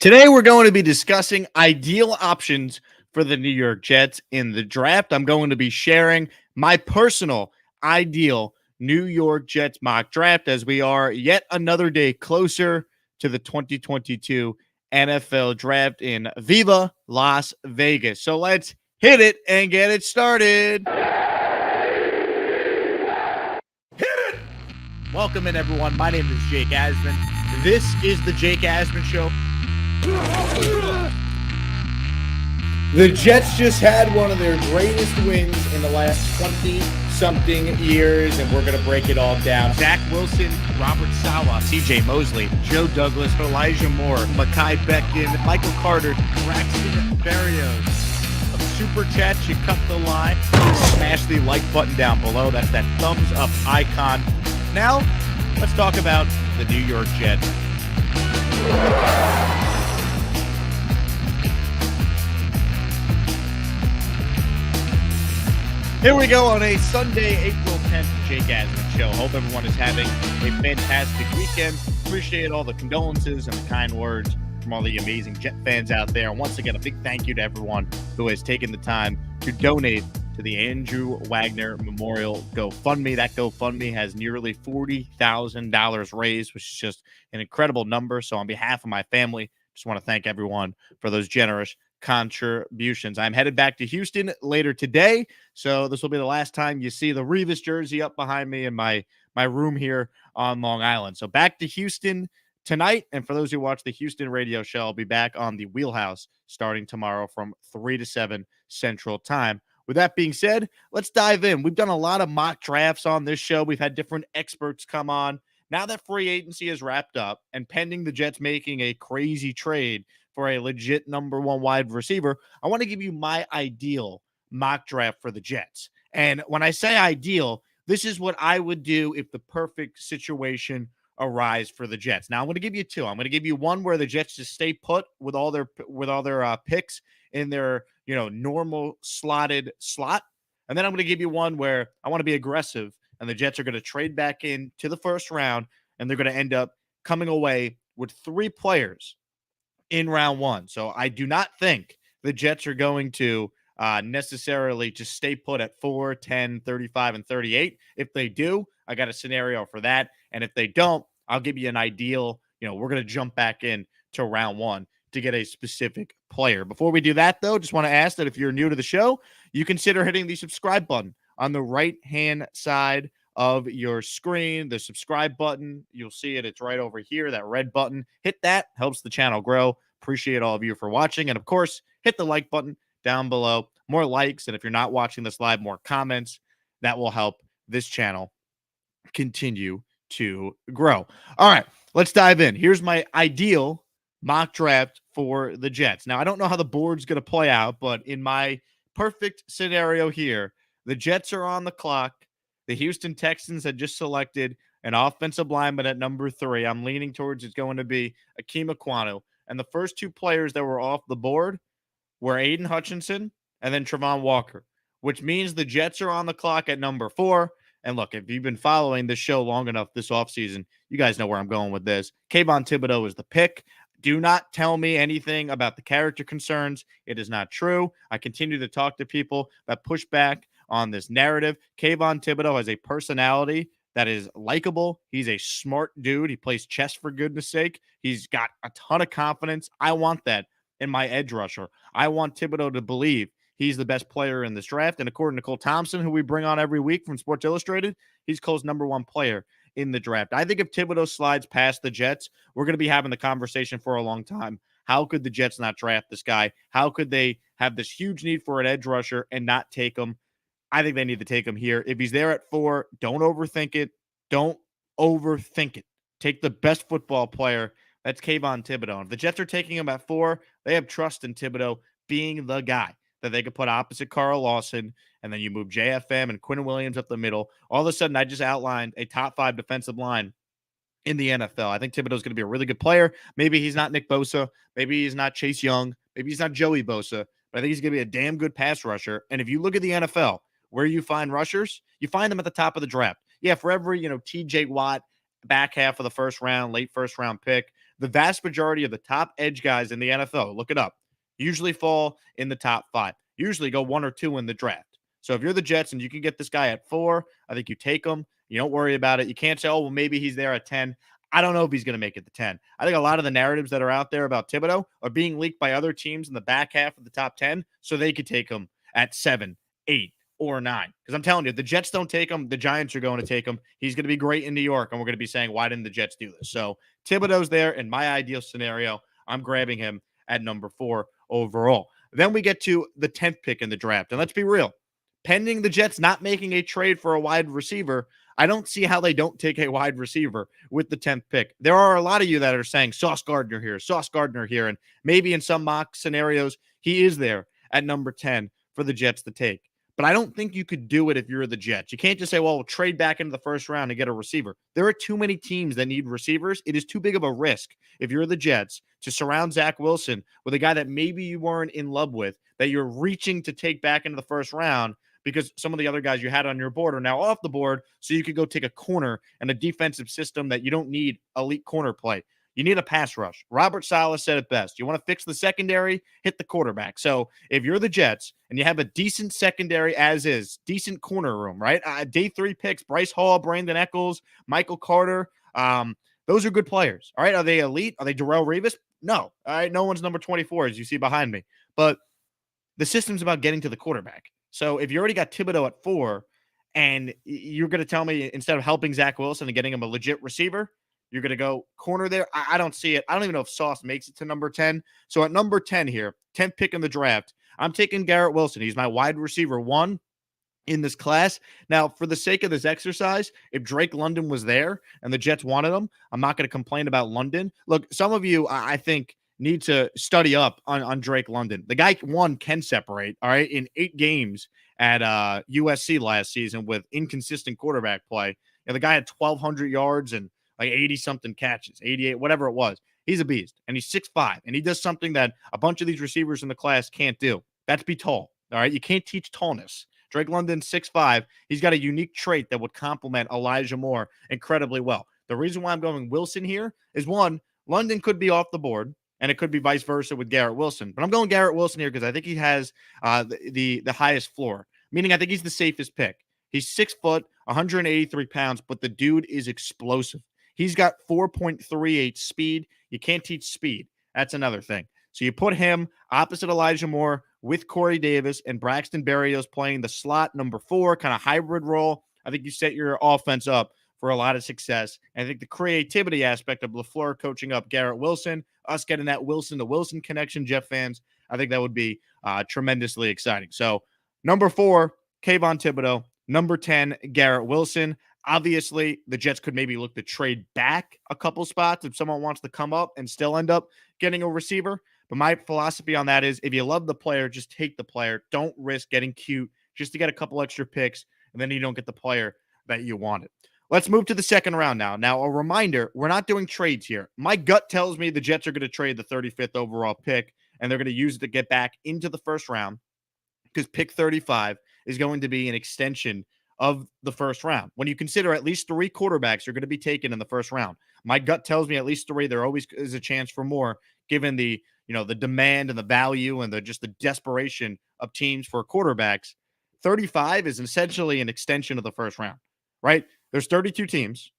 Today, we're going to be discussing ideal options for the New York Jets in the draft. I'm going to be sharing my personal ideal New York Jets mock draft as we are yet another day closer to the 2022 NFL draft in Viva Las Vegas. So let's hit it and get it started. Hit it! Welcome in, everyone. My name is Jake Asman. This is the Jake Asman Show. The Jets just had one of their greatest wins in the last 20-something years, and we're going to break it all down. Zach Wilson, Robert Saleh, C.J. Mosley, Joe Douglas, Elijah Moore, Mekhi Becton, Michael Carter, Braxton Berrios. Of Super Chats, you cut the line. Smash the like button down below. That's that thumbs up icon. Now, let's talk about the New York Jets. Here we go on a Sunday, April 10th, Jake Asman Show. Hope everyone is having a fantastic weekend. Appreciate all the condolences and the kind words from all the amazing Jet fans out there. And once again, a big thank you to everyone who has taken the time to donate to the Andrew Wagner Memorial GoFundMe. That GoFundMe has nearly $40,000 raised, which is just an incredible number. So on behalf of my family, just want to thank everyone for those generous contributions. I'm headed back to Houston later today, so this will be the last time you see the Revis jersey up behind me in my room here on Long Island. So back to Houston tonight, and for those who watch the Houston radio show, I'll be back on the Wheelhouse starting tomorrow from 3 to 7 Central Time. With that being said, let's dive in. We've done a lot of mock drafts on this show. We've had different experts come on. Now that free agency is wrapped up and pending the Jets making a crazy trade for a legit number one wide receiver, I want to give you my ideal mock draft for the Jets. And when I say ideal, this is what I would do if the perfect situation arise for the Jets. Now I'm going to give you two. I'm going to give you one where the Jets just stay put with all their picks in their normal slotted slot, and then I'm going to give you one where I want to be aggressive, and the Jets are going to trade back in to the first round, and they're going to end up coming away with 3 players in round 1. So I do not think the Jets are going to necessarily just stay put at 4, 10, 35, and 38. If they do, I got a scenario for that. And if they don't, I'll give you an ideal, we're going to jump back in to round 1 to get a specific player. Before we do that, though, just want to ask that if you're new to the show, you consider hitting the subscribe button on the right-hand side of your screen. The subscribe button, you'll see it. It's right over here, that red button. Hit that. Helps the channel grow. Appreciate all of you for watching. And, of course, hit the like button down below. More likes, and if you're not watching this live, more comments. That will help this channel continue to grow. All right, let's dive in. Here's my ideal mock draft for the Jets. Now, I don't know how the board's going to play out, but in my perfect scenario here, the Jets are on the clock. The Houston Texans had just selected an offensive lineman at number 3. I'm leaning towards it's going to be Akeem Ekwonu. And the first 2 players that were off the board were Aiden Hutchinson and then Travon Walker, which means the Jets are on the clock at number 4. And look, if you've been following this show long enough this offseason, you guys know where I'm going with this. Kayvon Thibodeau is the pick. Do not tell me anything about the character concerns. It is not true. I continue to talk to people that push back on this narrative. Kayvon Thibodeau has a personality that is likable. He's a smart dude. He plays chess, for goodness sake. He's got a ton of confidence. I want that in my edge rusher. I want Thibodeau to believe he's the best player in this draft. And according to Cole Thompson, who we bring on every week from Sports Illustrated, he's Cole's number 1 player in the draft. I think if Thibodeau slides past the Jets, we're going to be having the conversation for a long time. How could the Jets not draft this guy? How could they have this huge need for an edge rusher and not take him? I think they need to take him here. If he's there at 4, don't overthink it. Don't overthink it. Take the best football player. That's Kayvon Thibodeau. If the Jets are taking him at 4, they have trust in Thibodeau being the guy that they could put opposite Carl Lawson, and then you move JFM and Quinn Williams up the middle. All of a sudden, I just outlined a top 5 defensive line in the NFL. I think Thibodeau's going to be a really good player. Maybe he's not Nick Bosa. Maybe he's not Chase Young. Maybe he's not Joey Bosa. But I think he's going to be a damn good pass rusher. And if you look at the NFL, where you find rushers, you find them at the top of the draft. Yeah, for every, TJ Watt, back half of the first round, late first round pick, the vast majority of the top edge guys in the NFL, look it up, usually fall in the top 5, usually go 1 or 2 in the draft. So if you're the Jets and you can get this guy at 4, I think you take him. You don't worry about it. You can't say, oh, well, maybe he's there at 10. I don't know if he's going to make it to 10. I think a lot of the narratives that are out there about Thibodeau are being leaked by other teams in the back half of the top 10 so they could take him at 7, 8, or 9. Because I'm telling you, the Jets don't take him. The Giants are going to take him. He's going to be great in New York, and we're going to be saying, why didn't the Jets do this? So Thibodeau's there in my ideal scenario. I'm grabbing him at number 4 overall. Then we get to the 10th pick in the draft. And let's be real. Pending the Jets not making a trade for a wide receiver, I don't see how they don't take a wide receiver with the 10th pick. There are a lot of you that are saying Sauce Gardner here, and maybe in some mock scenarios, he is there at number 10 for the Jets to take. But I don't think you could do it if you're the Jets. You can't just say, well, we'll trade back into the first round and get a receiver. There are too many teams that need receivers. It is too big of a risk if you're the Jets to surround Zach Wilson with a guy that maybe you weren't in love with, that you're reaching to take back into the first round because some of the other guys you had on your board are now off the board, so you could go take a corner and a defensive system that you don't need elite corner play. You need a pass rush. Robert Saleh said it best. You want to fix the secondary, hit the quarterback. So if you're the Jets and you have a decent secondary as is, decent corner room, right? Day 3 picks, Bryce Hall, Brandon Echols, Michael Carter. Those are good players. All right. Are they elite? Are they Darrelle Revis? No. All right. No one's number 24, as you see behind me. But the system's about getting to the quarterback. So if you already got Thibodeau at 4 and you're going to tell me instead of helping Zach Wilson and getting him a legit receiver, you're going to go corner there. I don't see it. I don't even know if Sauce makes it to number 10. So at number 10 here, 10th pick in the draft, I'm taking Garrett Wilson. He's my wide receiver 1 in this class. Now, for the sake of this exercise, if Drake London was there and the Jets wanted him, I'm not going to complain about London. Look, some of you, I think, need to study up on Drake London. The guy, one, can separate, all right, in 8 games at USC last season with inconsistent quarterback play. You know, the guy had 1,200 yards and like 80-something catches, 88, whatever it was. He's a beast, and he's 6'5", and he does something that a bunch of these receivers in the class can't do. That's be tall, all right? You can't teach tallness. Drake London, 6'5". He's got a unique trait that would complement Elijah Moore incredibly well. The reason why I'm going Wilson here is, one, London could be off the board, and it could be vice versa with Garrett Wilson. But I'm going Garrett Wilson here because I think he has the highest floor, meaning I think he's the safest pick. He's 6 foot, 183 pounds, but the dude is explosive. He's got 4.38 speed. You can't teach speed. That's another thing. So you put him opposite Elijah Moore with Corey Davis and Braxton Berrios playing the slot number 4, kind of hybrid role. I think you set your offense up for a lot of success. And I think the creativity aspect of LaFleur coaching up Garrett Wilson, us getting that Wilson to Wilson connection, Jet fans, I think that would be tremendously exciting. So number 4, Kayvon Thibodeau. Number 10, Garrett Wilson. Obviously, the Jets could maybe look to trade back a couple spots if someone wants to come up and still end up getting a receiver. But my philosophy on that is if you love the player, just take the player. Don't risk getting cute just to get a couple extra picks, and then you don't get the player that you wanted. Let's move to the second round now. Now, a reminder, we're not doing trades here. My gut tells me the Jets are going to trade the 35th overall pick, and they're going to use it to get back into the first round because pick 35 is going to be an extension of the first round. When you consider at least 3 quarterbacks are going to be taken in the first round, my gut tells me at least 3. There always is a chance for more, given the the demand and the value and the desperation of teams for quarterbacks. 35 is essentially an extension of the first round, right? There's 32 teams.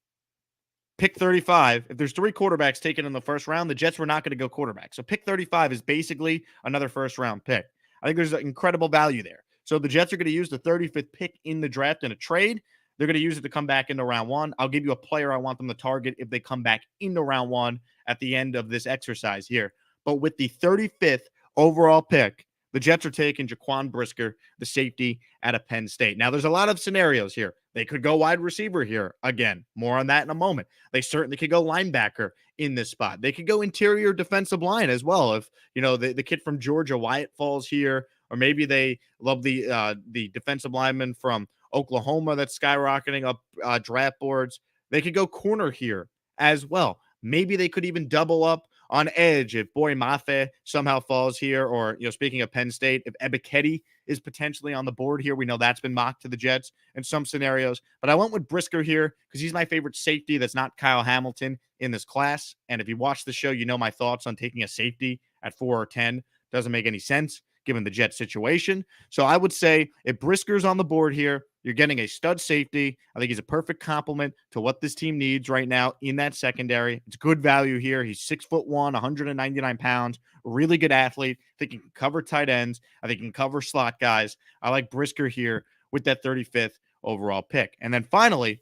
Pick 35. If there's 3 quarterbacks taken in the first round, the Jets were not going to go quarterback. So pick 35 is basically another first round pick. I think there's an incredible value there. So the Jets are going to use the 35th pick in the draft in a trade. They're going to use it to come back into round 1. I'll give you a player I want them to target if they come back into round 1 at the end of this exercise here. But with the 35th overall pick, the Jets are taking Jaquan Brisker, the safety out of Penn State. Now, there's a lot of scenarios here. They could go wide receiver here. Again, more on that in a moment. They certainly could go linebacker in this spot. They could go interior defensive line as well. If, the kid from Georgia, Wyatt, falls here, or maybe they love the defensive lineman from Oklahoma that's skyrocketing up draft boards. They could go corner here as well. Maybe they could even double up on edge if Boy Mafe somehow falls here, or, speaking of Penn State, if Ebiketie is potentially on the board here. We know that's been mocked to the Jets in some scenarios. But I went with Brisker here because he's my favorite safety that's not Kyle Hamilton in this class. And if you watch the show, you know my thoughts on taking a safety at 4 or 10. Doesn't make any sense given the Jets situation. So I would say if Brisker's on the board here, you're getting a stud safety. I think he's a perfect complement to what this team needs right now in that secondary. It's good value here. He's 6'1", 199 pounds, really good athlete. I think he can cover tight ends. I think he can cover slot guys. I like Brisker here with that 35th overall pick. And then finally,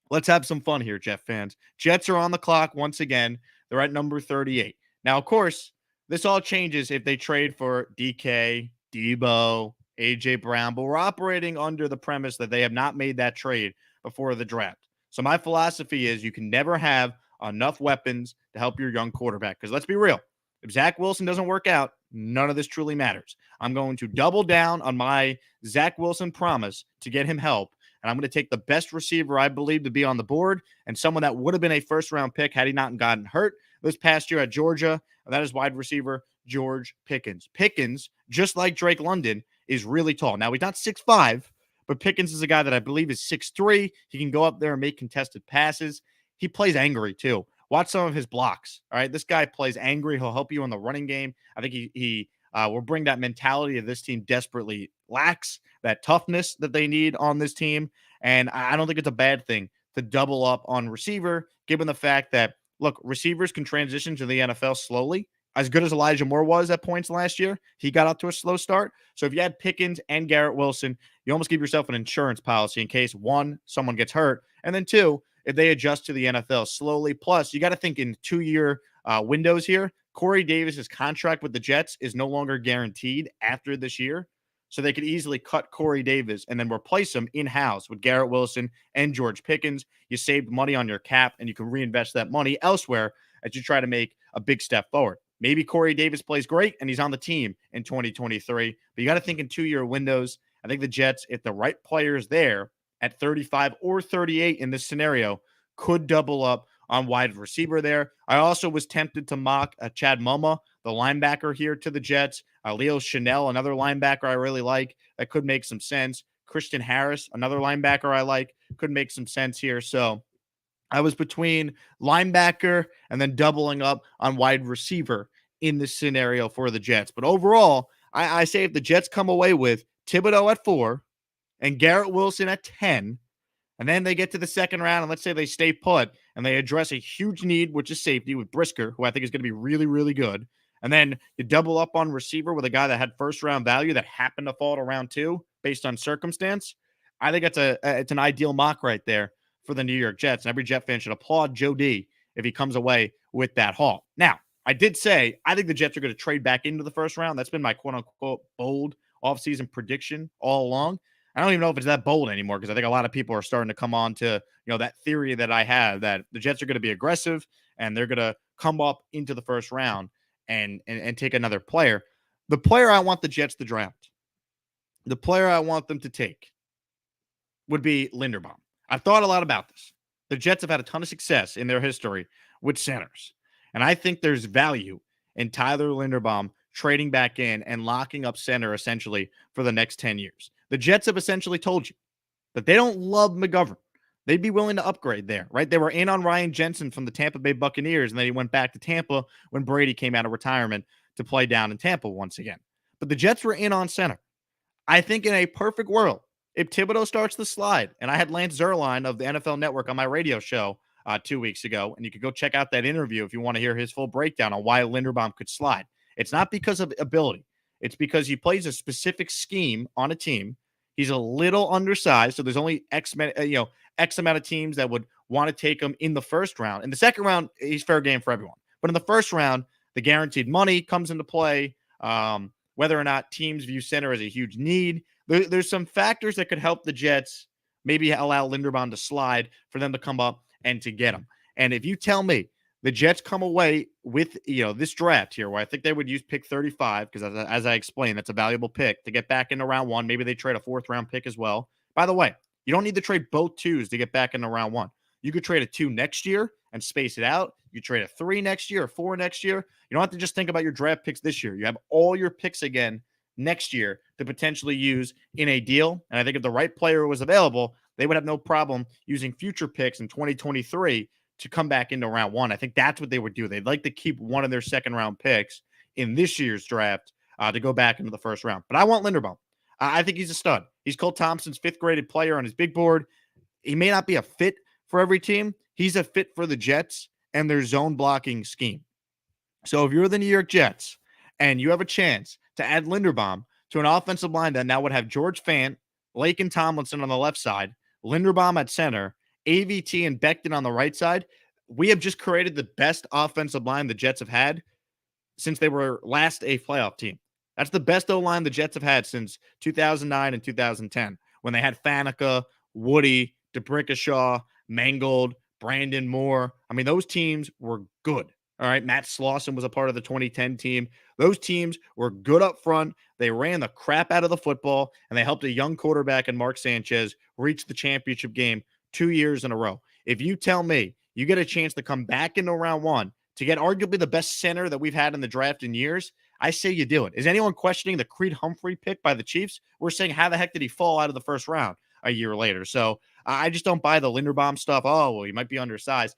let's have some fun here, Jet fans. Jets are on the clock once again. They're at number 38. Now, of course, this all changes if they trade for DK, Debo, AJ Brown, but we're operating under the premise that they have not made that trade before the draft. So my philosophy is you can never have enough weapons to help your young quarterback. Because let's be real, if Zach Wilson doesn't work out, none of this truly matters. I'm going to double down on my Zach Wilson promise to get him help. And I'm going to take the best receiver I believe to be on the board and someone that would have been a first-round pick had he not gotten hurt this past year at Georgia. And that is wide receiver George Pickens. Pickens, just like Drake London, is really tall. Now, he's not 6'5", but Pickens is a guy that I believe is 6'3". He can go up there and make contested passes. He plays angry, too. Watch some of his blocks. All right, this guy plays angry. He'll help you in the running game. I think he will bring that mentality that this team desperately lacks, that toughness that they need on this team. And I don't think it's a bad thing to double up on receiver, given the fact that, look, receivers can transition to the NFL slowly. As good as Elijah Moore was at points last year, he got off to a slow start. So if you had Pickens and Garrett Wilson, you almost give yourself an insurance policy in case, one, someone gets hurt, and then two, if they adjust to the NFL slowly. Plus, you got to think in 2-year windows here. Corey Davis's contract with the Jets is no longer guaranteed after this year. So they could easily cut Corey Davis and then replace him in-house with Garrett Wilson and George Pickens. You saved money on your cap, and you can reinvest that money elsewhere as you try to make a big step forward. Maybe Corey Davis plays great and he's on the team in 2023, but you got to think in 2-year windows. I think the Jets, if the right player's there at 35 or 38 in this scenario, could double up on wide receiver there. I also was tempted to mock Chad Muma, the linebacker here to the Jets. Leo Chanel, another linebacker I really like. That could make some sense. Christian Harris, another linebacker I like. Could make some sense here. So I was between linebacker and then doubling up on wide receiver in this scenario for the Jets. But overall, I say if the Jets come away with Thibodeau at 4 and Garrett Wilson at 10, and then they get to the second round, and let's say they stay put, and they address a huge need, which is safety, with Brisker, who I think is going to be really, really good. And then you double up on receiver with a guy that had first-round value that happened to fall to round 2 based on circumstance. I think it's an ideal mock right there for the New York Jets. And every Jet fan should applaud Joe D if he comes away with that haul. Now, I did say I think the Jets are going to trade back into the first round. That's been my quote-unquote bold offseason prediction all along. I don't even know if it's that bold anymore because I think a lot of people are starting to come on to, that theory that I have that the Jets are going to be aggressive and they're going to come up into the first round and take another player. The player I want the Jets to draft, the player I want them to take would be Linderbaum. I've thought a lot about this. The Jets have had a ton of success in their history with centers. And I think there's value in Tyler Linderbaum trading back in and locking up center essentially for the next 10 years. The Jets have essentially told you that they don't love McGovern. They'd be willing to upgrade there, right? They were in on Ryan Jensen from the Tampa Bay Buccaneers, and then he went back to Tampa when Brady came out of retirement to play down in Tampa once again. But the Jets were in on center. I think in a perfect world, if Thibodeau starts the slide, and I had Lance Zierlein of the NFL Network on my radio show 2 weeks ago, and you could go check out that interview if you want to hear his full breakdown on why Linderbaum could slide. It's not because of ability. It's because he plays a specific scheme on a team. He's a little undersized, so there's only X amount of teams that would want to take him in the first round. In the second round, he's fair game for everyone. But in the first round, the guaranteed money comes into play. Whether or not teams view center as a huge need. There's some factors that could help the Jets maybe allow Linderbaum to slide for them to come up and to get him. And if you tell me the Jets come away with, this draft here where I think they would use pick 35 because as I explained, that's a valuable pick to get back into round 1. Maybe they trade a 4th round pick as well. By the way, you don't need to trade both 2s to get back into round 1. You could trade a 2 next year and space it out. You trade a 3 next year or 4 next year. You don't have to just think about your draft picks this year. You have all your picks again next year to potentially use in a deal. And I think if the right player was available, they would have no problem using future picks in 2023 to come back into round one. I think that's what they would do. They'd like to keep one of their second round picks in this year's draft to go back into the first round. But I want Linderbaum. I think he's a stud. He's Cole Thompson's fifth graded player on his big board. He may not be a fit for every team. He's a fit for the Jets and their zone blocking scheme. So if you're the New York Jets and you have a chance to add Linderbaum to an offensive line that now would have George Fant, Lake and Tomlinson on the left side, Linderbaum at center, AVT and Becton on the right side, we have just created the best offensive line the Jets have had since they were last a playoff team. That's the best O-line the Jets have had since 2009 and 2010 when they had Faneca, Woody, DeBrickashaw, Mangold, Brandon Moore. I mean, those teams were good. All right, Matt Slauson was a part of the 2010 team. Those teams were good up front. They ran the crap out of the football, and they helped a young quarterback in Mark Sanchez reach the championship game 2 years in a row. If you tell me you get a chance to come back into round one to get arguably the best center that we've had in the draft in years, I say you do it. Is anyone questioning the Creed Humphrey pick by the Chiefs? We're saying, how the heck did he fall out of the first round a year later? So I just don't buy the Linderbaum stuff. Oh, well, he might be undersized.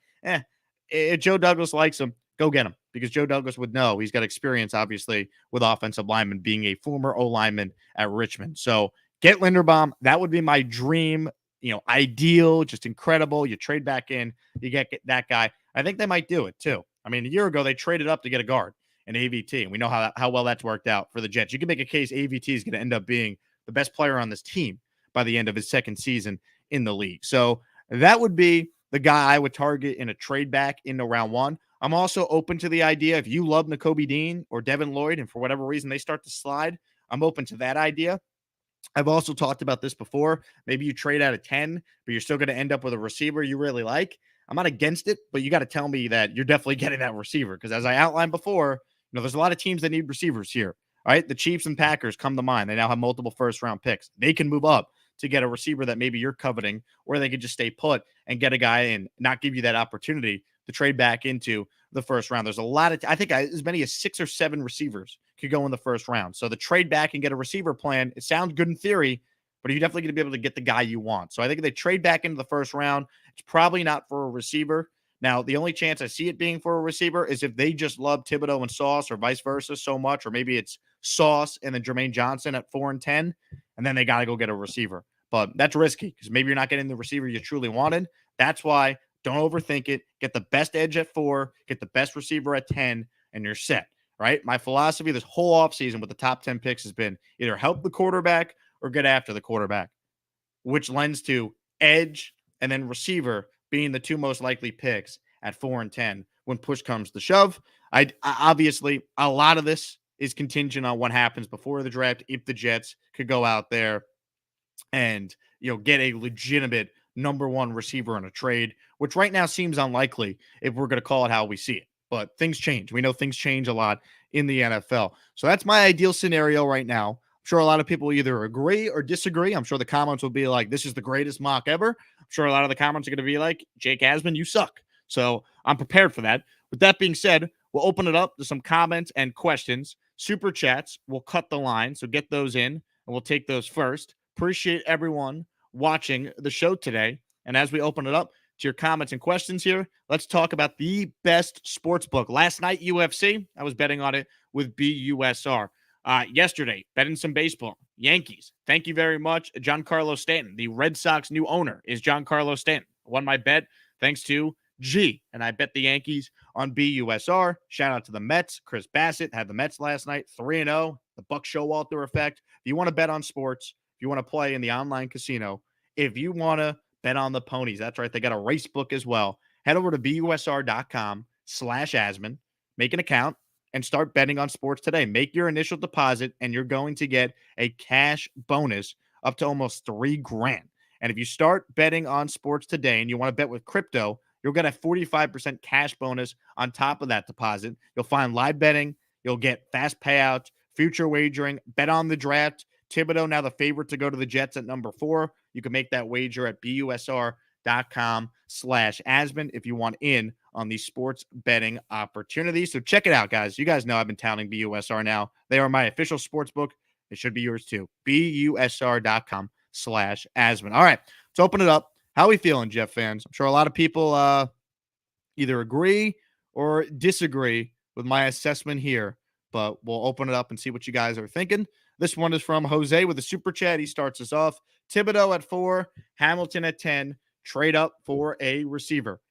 If Joe Douglas likes him, go get him, because Joe Douglas would know. He's got experience, obviously, with offensive linemen, being a former O-lineman at Richmond. So get Linderbaum. That would be my dream, ideal, just incredible. You trade back in, you get that guy. I think they might do it too. I mean, a year ago, they traded up to get a guard, an AVT, and we know how well that's worked out for the Jets. You can make a case AVT is going to end up being the best player on this team by the end of his second season in the league. So that would be the guy I would target in a trade back into round one. I'm also open to the idea, if you love Nakobe Dean or Devin Lloyd and for whatever reason they start to slide, I'm open to that idea. I've also talked about this before. Maybe you trade out of 10, but you're still going to end up with a receiver you really like. I'm not against it, but you got to tell me that you're definitely getting that receiver, because as I outlined before, there's a lot of teams that need receivers here. All right, the Chiefs and Packers come to mind. They now have multiple first-round picks. They can move up to get a receiver that maybe you're coveting, or they could just stay put and get a guy and not give you that opportunity to trade back into the first round. There's a lot of, I think as many as 6 or 7 receivers could go in the first round. So the trade back and get a receiver plan, it sounds good in theory, but you're definitely going to be able to get the guy you want. So I think if they trade back into the first round, it's probably not for a receiver. Now, the only chance I see it being for a receiver is if they just love Thibodeau and Sauce, or vice versa so much, or maybe it's Sauce and then Jermaine Johnson at 4 and 10, and then they got to go get a receiver. But that's risky, because maybe you're not getting the receiver you truly wanted. That's why don't overthink it. Get the best edge at 4, get the best receiver at 10, and you're set, right? My philosophy this whole offseason with the top 10 picks has been either help the quarterback or get after the quarterback, which lends to edge and then receiver being the 2 most likely picks at 4 and 10 when push comes to shove. I obviously, a lot of this is contingent on what happens before the draft. If the Jets could go out there and get a legitimate number 1 receiver in a trade, which right now seems unlikely if we're going to call it how we see it. But things change. We know things change a lot in the NFL. So that's my ideal scenario right now. I'm sure a lot of people either agree or disagree. I'm sure the comments will be like, this is the greatest mock ever. I'm sure a lot of the comments are going to be like, Jake Asman, you suck. So I'm prepared for that. With that being said, we'll open it up to some comments and questions. Super chats, we'll cut the line. So get those in, and we'll take those first. Appreciate everyone watching the show today. And as we open it up to your comments and questions here, let's talk about the best sports book. Last night, UFC, I was betting on it with BUSR. Yesterday, betting some baseball. Yankees, thank you very much. Giancarlo Stanton, the Red Sox new owner, is Giancarlo Stanton. Won my bet thanks to G, and I bet the Yankees on BUSR. Shout out to the Mets. Chris Bassett had the Mets last night, 3-0. The Buck Showalter effect. If you want to bet on sports, if you want to play in the online casino, if you want to bet on the ponies, that's right, they got a race book as well. Head over to busr.com/Asman, make an account, and start betting on sports today. Make your initial deposit, and you're going to get a cash bonus up to almost $3,000. And if you start betting on sports today and you want to bet with crypto, you'll get a 45% cash bonus on top of that deposit. You'll find live betting. You'll get fast payouts, future wagering, bet on the draft. Thibodeau now the favorite to go to the Jets at number 4. You can make that wager at busr.com/Asman if you want in on these sports betting opportunities. So check it out, guys. You guys know I've been touting BUSR now. They are my official sports book. It should be yours too. BUSR.com/Asman. All right, let's open it up. How are we feeling, Jeff fans? I'm sure a lot of people either agree or disagree with my assessment here, but we'll open it up and see what you guys are thinking. This one is from Jose with a super chat. He starts us off. Thibodeau at 4, Hamilton at 10, trade up for a receiver.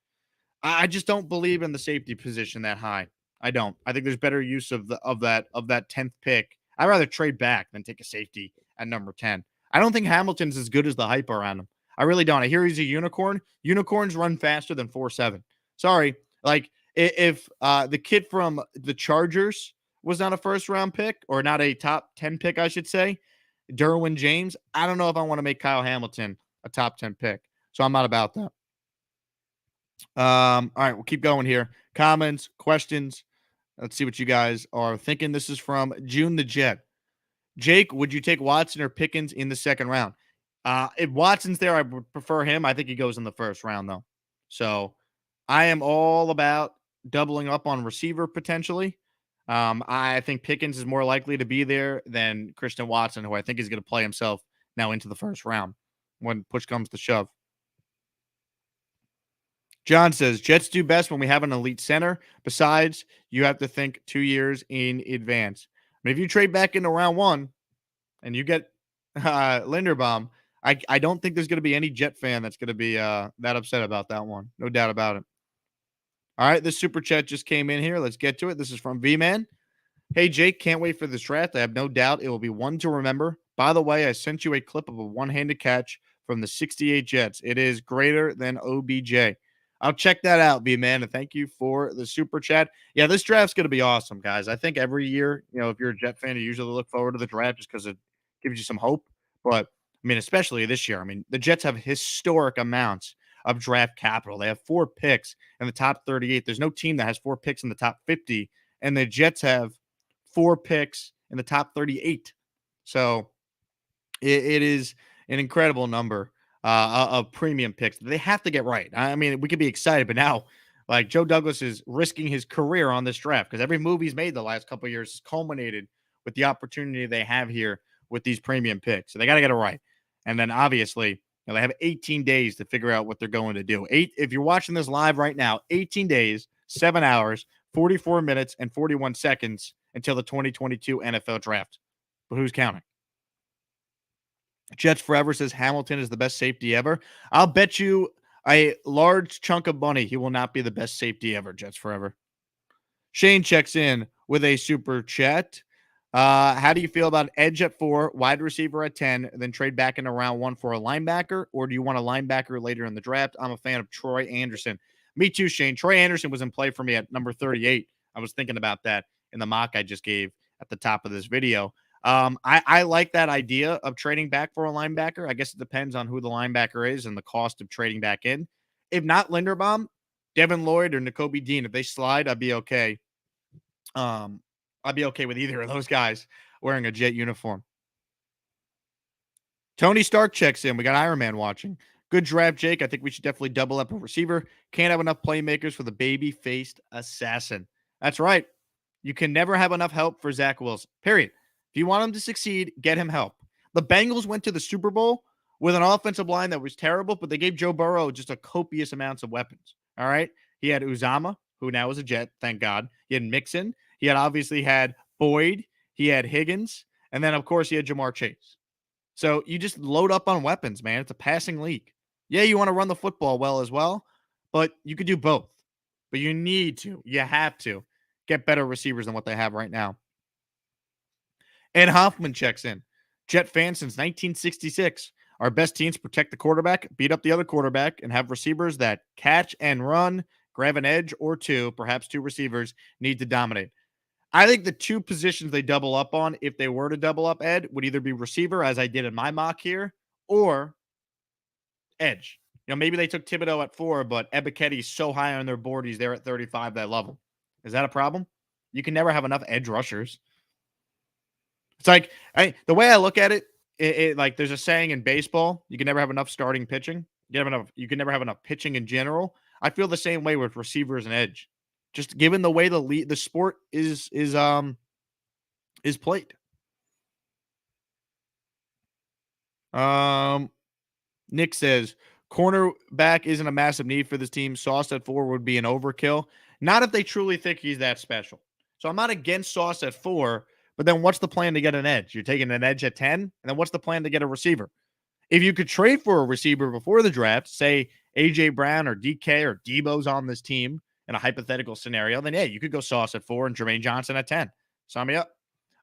I just don't believe in the safety position that high. I don't. I think there's better use of that 10th pick. I'd rather trade back than take a safety at number 10. I don't think Hamilton's as good as the hype around him. I really don't. I hear he's a unicorn. Unicorns run faster than 4.7. Sorry. Like if the kid from the Chargers was not a first round pick or not a top 10 pick, I should say, Derwin James, I don't know if I want to make Kyle Hamilton a top 10 pick. So I'm not about that. All right, we'll keep going here. Comments, questions. Let's see what you guys are thinking. This is from June the Jet. Jake, would you take Watson or Pickens in the second round? If Watson's there, I would prefer him. I think he goes in the first round, though. So I am all about doubling up on receiver potentially. I think Pickens is more likely to be there than Christian Watson, who I think is going to play himself now into the first round when push comes to shove. John says, Jets do best when we have an elite center. Besides, you have to think 2 years in advance. I mean, if you trade back into round 1 and you get Linderbaum, I don't think there's going to be any Jet fan that's going to be that upset about that one. No doubt about it. All right, this super chat just came in here. Let's get to it. This is from V-Man. Hey, Jake, can't wait for this draft. I have no doubt it will be one to remember. By the way, I sent you a clip of a one-handed catch from the 68 Jets. It is greater than OBJ. I'll check that out, V-Man, and thank you for the super chat. Yeah, this draft's going to be awesome, guys. I think every year, if you're a Jet fan, you usually look forward to the draft just because it gives you some hope. But, I mean, especially this year, the Jets have historic amounts of draft capital. They have 4 picks in the top 38. There's no team that has 4 picks in the top 50, and the Jets have 4 picks in the top 38. So it is an incredible number of premium picks. They have to get right. I mean, we could be excited, but now, like, Joe Douglas is risking his career on this draft because every move he's made the last couple of years has culminated with the opportunity they have here with these premium picks. So they got to get it right. And then obviously, they have 18 days to figure out what they're going to do. If you're watching this live right now, 18 days, 7 hours, 44 minutes, and 41 seconds until the 2022 NFL draft. But who's counting? Jets Forever says Hamilton is the best safety ever. I'll bet you a large chunk of money he will not be the best safety ever, Jets Forever. Shane checks in with a super chat. How do you feel about edge at 4, wide receiver at 10, then trade back into round 1 for a linebacker? Or do you want a linebacker later in the draft? I'm a fan of Troy Anderson. Me too, Shane. Troy Anderson was in play for me at number 38. I was thinking about that in the mock I just gave at the top of this video. I like that idea of trading back for a linebacker. I guess it depends on who the linebacker is and the cost of trading back in. If not Linderbaum, Devin Lloyd or Nakobe Dean, if they slide, I'd be okay. I'd be okay with either of those guys wearing a Jet uniform. Tony Stark checks in. We got Iron Man watching. Good draft, Jake. I think we should definitely double up a receiver. Can't have enough playmakers for the baby-faced assassin. That's right. You can never have enough help for Zach Wilson, period. If you want him to succeed, get him help. The Bengals went to the Super Bowl with an offensive line that was terrible, but they gave Joe Burrow just a copious amounts of weapons. All right? He had Uzama, who now is a Jet, thank God. He had Mixon. He had obviously had Boyd. He had Higgins. And then, of course, he had Jamar Chase. So you just load up on weapons, man. It's a passing league. Yeah, you want to run the football well as well, but you could do both. But you need to. You have to get better receivers than what they have right now. Ed Hoffman checks in. Jet fan since 1966. Our best teams protect the quarterback, beat up the other quarterback, and have receivers that catch and run, grab an edge or 2, perhaps 2 receivers, need to dominate. I think the 2 positions they double up on, if they were to double up, Ed, would either be receiver, as I did in my mock here, or edge. Maybe they took Thibodeau at 4, but Ebiketti's so high on their board, he's there at 35 that level. Is that a problem? You can never have enough edge rushers. It's like the way I look at it, like there's a saying in baseball: you can never have enough starting pitching. You can never have enough pitching in general. I feel the same way with receivers and edge. Just given the way the sport is played. Um, Nick says cornerback isn't a massive need for this team. Sauce at 4 would be an overkill. Not if they truly think he's that special. So I'm not against Sauce at 4, but then what's the plan to get an edge? You're taking an edge at 10, and then what's the plan to get a receiver? If you could trade for a receiver before the draft, say AJ Brown or DK or Debo's on this team in a hypothetical scenario, then yeah, you could go Sauce at 4 and Jermaine Johnson at 10. Sign me up.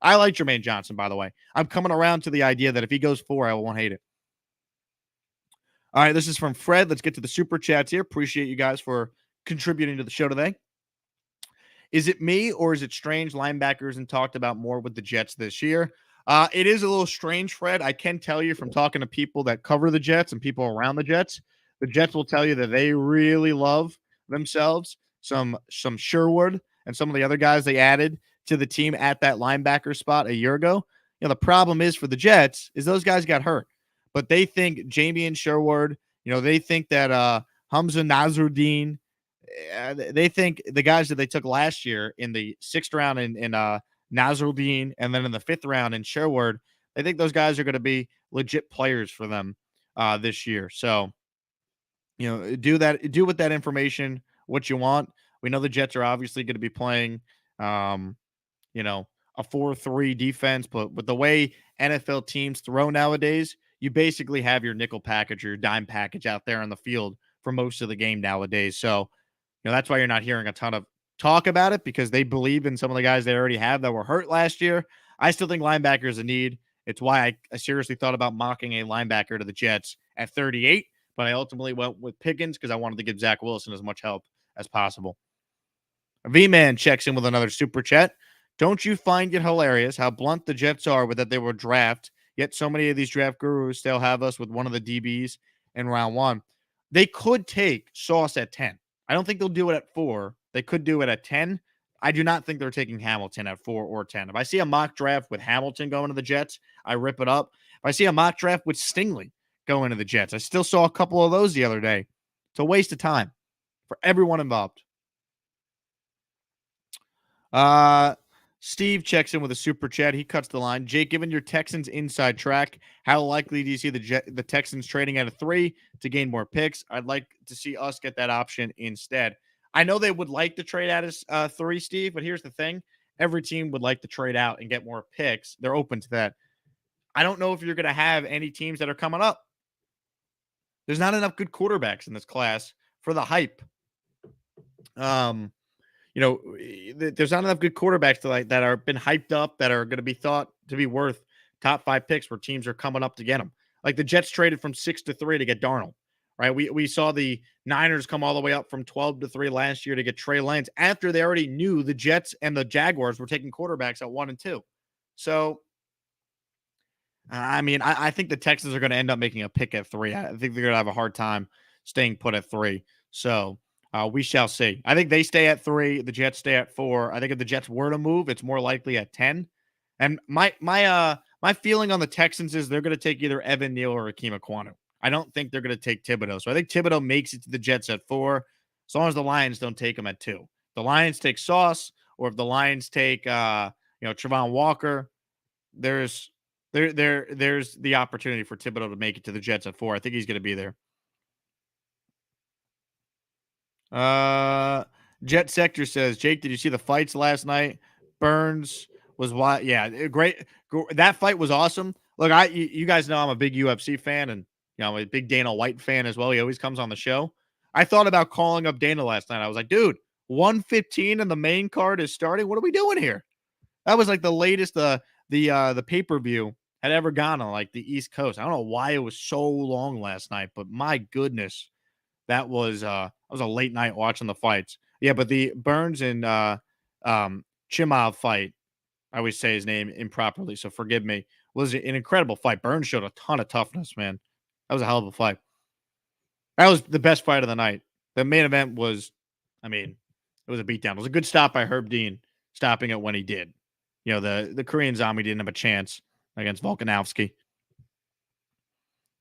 I like Jermaine Johnson, by the way. I'm coming around to the idea that if he goes 4, I won't hate it. All right, this is from Fred. Let's get to the super chats here. Appreciate you guys for contributing to the show today. Is it me or is it strange linebackers and talked about more with the Jets this year? It is a little strange, Fred. I can tell you from talking to people that cover the Jets and people around the Jets will tell you that they really love themselves some Sherwood and some of the other guys they added to the team at that linebacker spot a year ago. You know, the problem is for the Jets is those guys got hurt, but they think Jamie and Sherwood, they think that Hamza Nasruddin, they think the guys that they took last year in the 6th round in Nasruddin and then in the 5th round in Sherwood, they think those guys are going to be legit players for them this year. So, do with that information what you want. We know the Jets are obviously going to be playing, a 4-3 defense, but with the way NFL teams throw nowadays, you basically have your nickel package or your dime package out there on the field for most of the game nowadays. So, that's why you're not hearing a ton of talk about it because they believe in some of the guys they already have that were hurt last year. I still think linebacker is a need. It's why I seriously thought about mocking a linebacker to the Jets at 38, but I ultimately went with Pickens because I wanted to give Zach Wilson as much help as possible. V-Man checks in with another super chat. Don't you find it hilarious how blunt the Jets are with that they were draft, yet so many of these draft gurus still have us with one of the DBs in round 1? They could take Sauce at 10. I don't think they'll do it at 4. They could do it at 10. I do not think they're taking Hamilton at 4 or 10. If I see a mock draft with Hamilton going to the Jets, I rip it up. If I see a mock draft with Stingley going to the Jets, I still saw a couple of those the other day. It's a waste of time for everyone involved. Steve checks in with a super chat. He cuts the line. Jake, given your Texans inside track, how likely do you see the Texans trading at a 3 to gain more picks? I'd like to see us get that option instead. I know they would like to trade at a 3, Steve, but here's the thing. Every team would like to trade out and get more picks. They're open to that. I don't know if you're going to have any teams that are coming up. There's not enough good quarterbacks in this class for the hype. There's not enough good quarterbacks that are been hyped up that are going to be thought to be worth top 5 picks where teams are coming up to get them. Like the Jets traded from 6 to 3 to get Darnold, right? We saw the Niners come all the way up from 12 to 3 last year to get Trey Lance after they already knew the Jets and the Jaguars were taking quarterbacks at 1 and 2. So, I think the Texans are going to end up making a pick at 3. I think they're going to have a hard time staying put at 3. So, we shall see. I think they stay at 3. The Jets stay at 4. I think if the Jets were to move, it's more likely at 10. And my feeling on the Texans is they're going to take either Evan Neal or Akeem Ekwonu. I don't think they're going to take Thibodeau. So I think Thibodeau makes it to the Jets at 4, as long as the Lions don't take him at 2. If the Lions take Sauce, or if the Lions take Travon Walker, there's the opportunity for Thibodeau to make it to the Jets at 4. I think he's going to be there. Jet Sector says, Jake, did you see the fights last night? Burns was why. Yeah, great. That fight was awesome. Look, you guys know I'm a big UFC fan, and I'm a big Dana White fan as well. He always comes on the show. I thought about calling up Dana last night. I was like, dude, 115 and the main card is starting. What are we doing here? That was like the latest the pay-per-view had ever gone on like the East Coast. I don't know why it was so long last night, but my goodness, that was a late night watching the fights. Yeah, but the Burns and Chimov fight, I always say his name improperly, so forgive me, was an incredible fight. Burns showed a ton of toughness, man. That was a hell of a fight. That was the best fight of the night. The main event was, it was a beatdown. It was a good stop by Herb Dean, stopping it when he did. The Korean Zombie didn't have a chance against Volkanovski.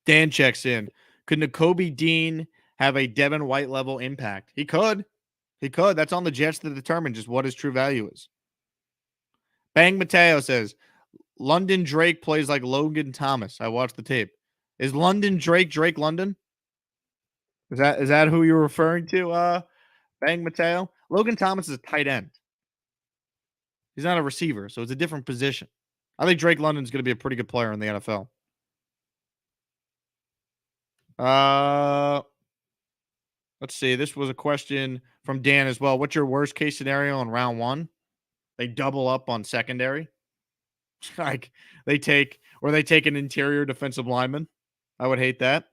Dan checks in. Could Nakobe Dean have a Devin White level impact? He could. He could. That's on the Jets to determine just what his true value is. Bang Mateo says, London Drake plays like Logan Thomas. I watched the tape. Is London Drake London? Is that who you're referring to, Bang Mateo? Logan Thomas is a tight end. He's not a receiver, so it's a different position. I think Drake London's going to be a pretty good player in the NFL. Let's see. This was a question from Dan as well. What's your worst case scenario in round one? They double up on secondary. Like they take an interior defensive lineman. I would hate that.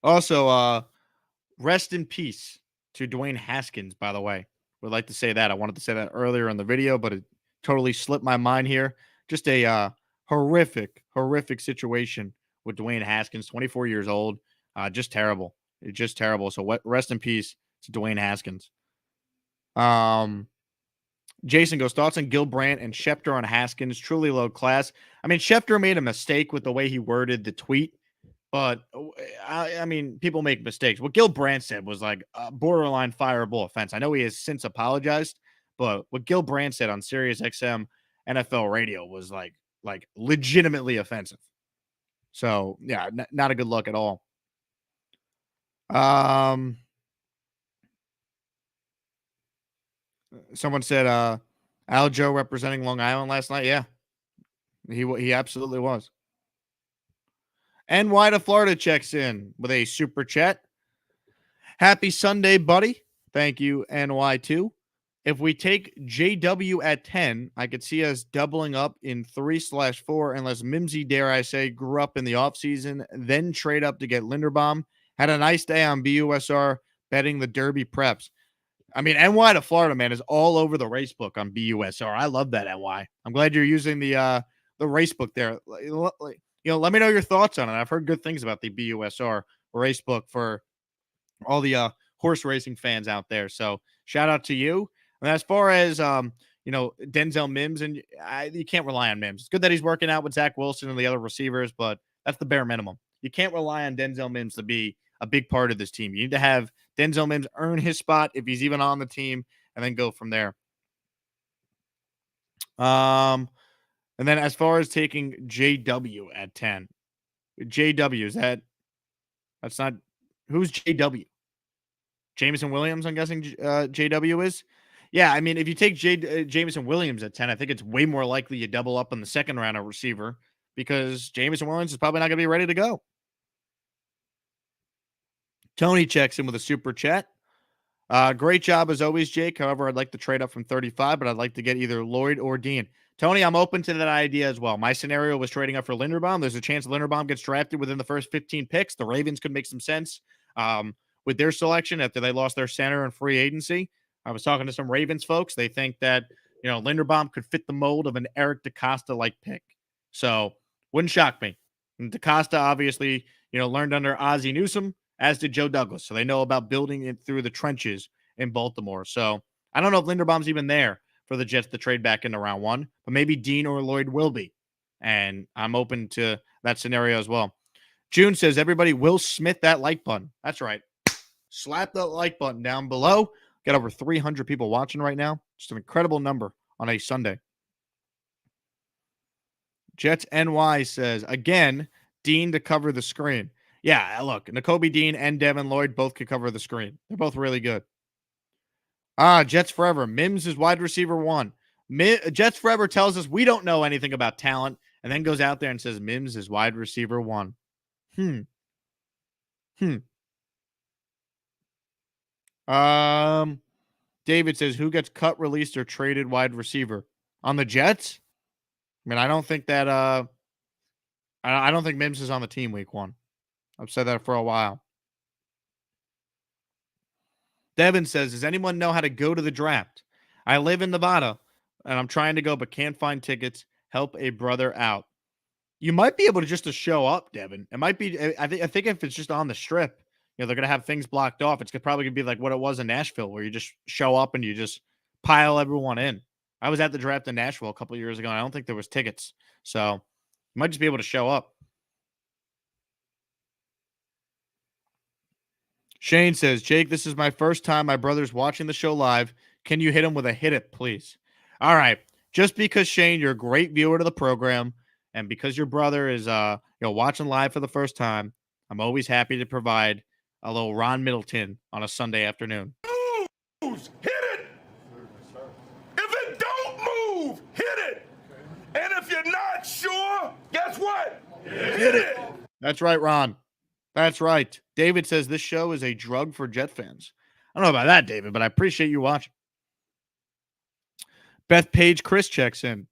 Also, rest in peace to Dwayne Haskins, by the way. Would like to say that. I wanted to say that earlier in the video, but it totally slipped my mind here. Just a horrific situation with Dwayne Haskins, 24 years old. Just terrible. It's just terrible. So rest in peace to Dwayne Haskins. Jason goes, thoughts on Gil Brandt and Schefter on Haskins, truly low class. I mean, Schefter made a mistake with the way he worded the tweet, but I mean, people make mistakes. What Gil Brandt said was like a borderline fireable offense. I know he has since apologized, but what Gil Brandt said on Sirius XM NFL radio was like legitimately offensive. So yeah, not a good look at all. Someone said Aljo representing Long Island last night. Yeah, he absolutely was. NY to Florida checks in with a super chat. Happy Sunday, buddy. Thank you, NY2. If we take JW at 10, I could see us doubling up in 3/4 unless Mimsy, dare I say, grew up in the offseason, then trade up to get Linderbaum. Had a nice day on BUSR betting the Derby preps. I mean, NY to Florida, man, is all over the race book on BUSR. I love that, NY. I'm glad you're using the race book there. Let me know your thoughts on it. I've heard good things about the BUSR race book for all the horse racing fans out there. So shout out to you. And as far as Denzel Mims, and you can't rely on Mims. It's good that he's working out with Zach Wilson and the other receivers, but that's the bare minimum. You can't rely on Denzel Mims to be a big part of this team. You need to have Denzel Mims earn his spot if he's even on the team, and then go from there. And then as far as taking JW at 10, JW that's not who's JW? Jameson Williams, I'm guessing JW is. Yeah, I mean, if you take Jameson Williams at 10, I think it's way more likely you double up on the second round of receiver because Jameson Williams is probably not going to be ready to go. Tony checks in with a super chat. Great job as always, Jake. However, I'd like to trade up from 35, but I'd like to get either Lloyd or Dean. Tony, I'm open to that idea as well. My scenario was trading up for Linderbaum. There's a chance Linderbaum gets drafted within the first 15 picks. The Ravens could make some sense with their selection after they lost their center in free agency. I was talking to some Ravens folks. They think that, Linderbaum could fit the mold of an Eric DeCosta-like pick. So wouldn't shock me. And DeCosta obviously, learned under Ozzie Newsome, as did Joe Douglas. So they know about building it through the trenches in Baltimore. So I don't know if Linderbaum's even there for the Jets to trade back into round one, but maybe Dean or Lloyd will be. And I'm open to that scenario as well. June says, everybody Will Smith that like button. That's right. Slap that like button down below. Got over 300 people watching right now. Just an incredible number on a Sunday. Jets NY says, again, Dean to cover the screen. Yeah, look, Nakobe Dean and Devin Lloyd both could cover the screen. They're both really good. Jets Forever. Mims is wide receiver 1. Jets Forever tells us we don't know anything about talent and then goes out there and says Mims is wide receiver 1. David says, who gets cut, released, or traded wide receiver? On the Jets? I mean, I don't think that I don't think Mims is on the team week 1. I've said that for a while. Devin says, does anyone know how to go to the draft? I live in Nevada, and I'm trying to go, but can't find tickets. Help a brother out. You might be able to just to show up, Devin. It might be, I think if it's just on the strip, they're going to have things blocked off. It's probably going to be like what it was in Nashville, where you just show up and you just pile everyone in. I was at the draft in Nashville a couple of years ago, and I don't think there was tickets. So you might just be able to show up. Shane says, Jake, this is my first time my brother's watching the show live. Can you hit him with a hit it, please? All right. Just because, Shane, you're a great viewer to the program, and because your brother is watching live for the first time, I'm always happy to provide a little Ron Middleton on a Sunday afternoon. Hit it! If it don't move, hit it! And if you're not sure, guess what? Hit it! That's right, Ron. That's right. David says this show is a drug for Jet fans. I don't know about that, David, but I appreciate you watching. Beth Page Chris checks in.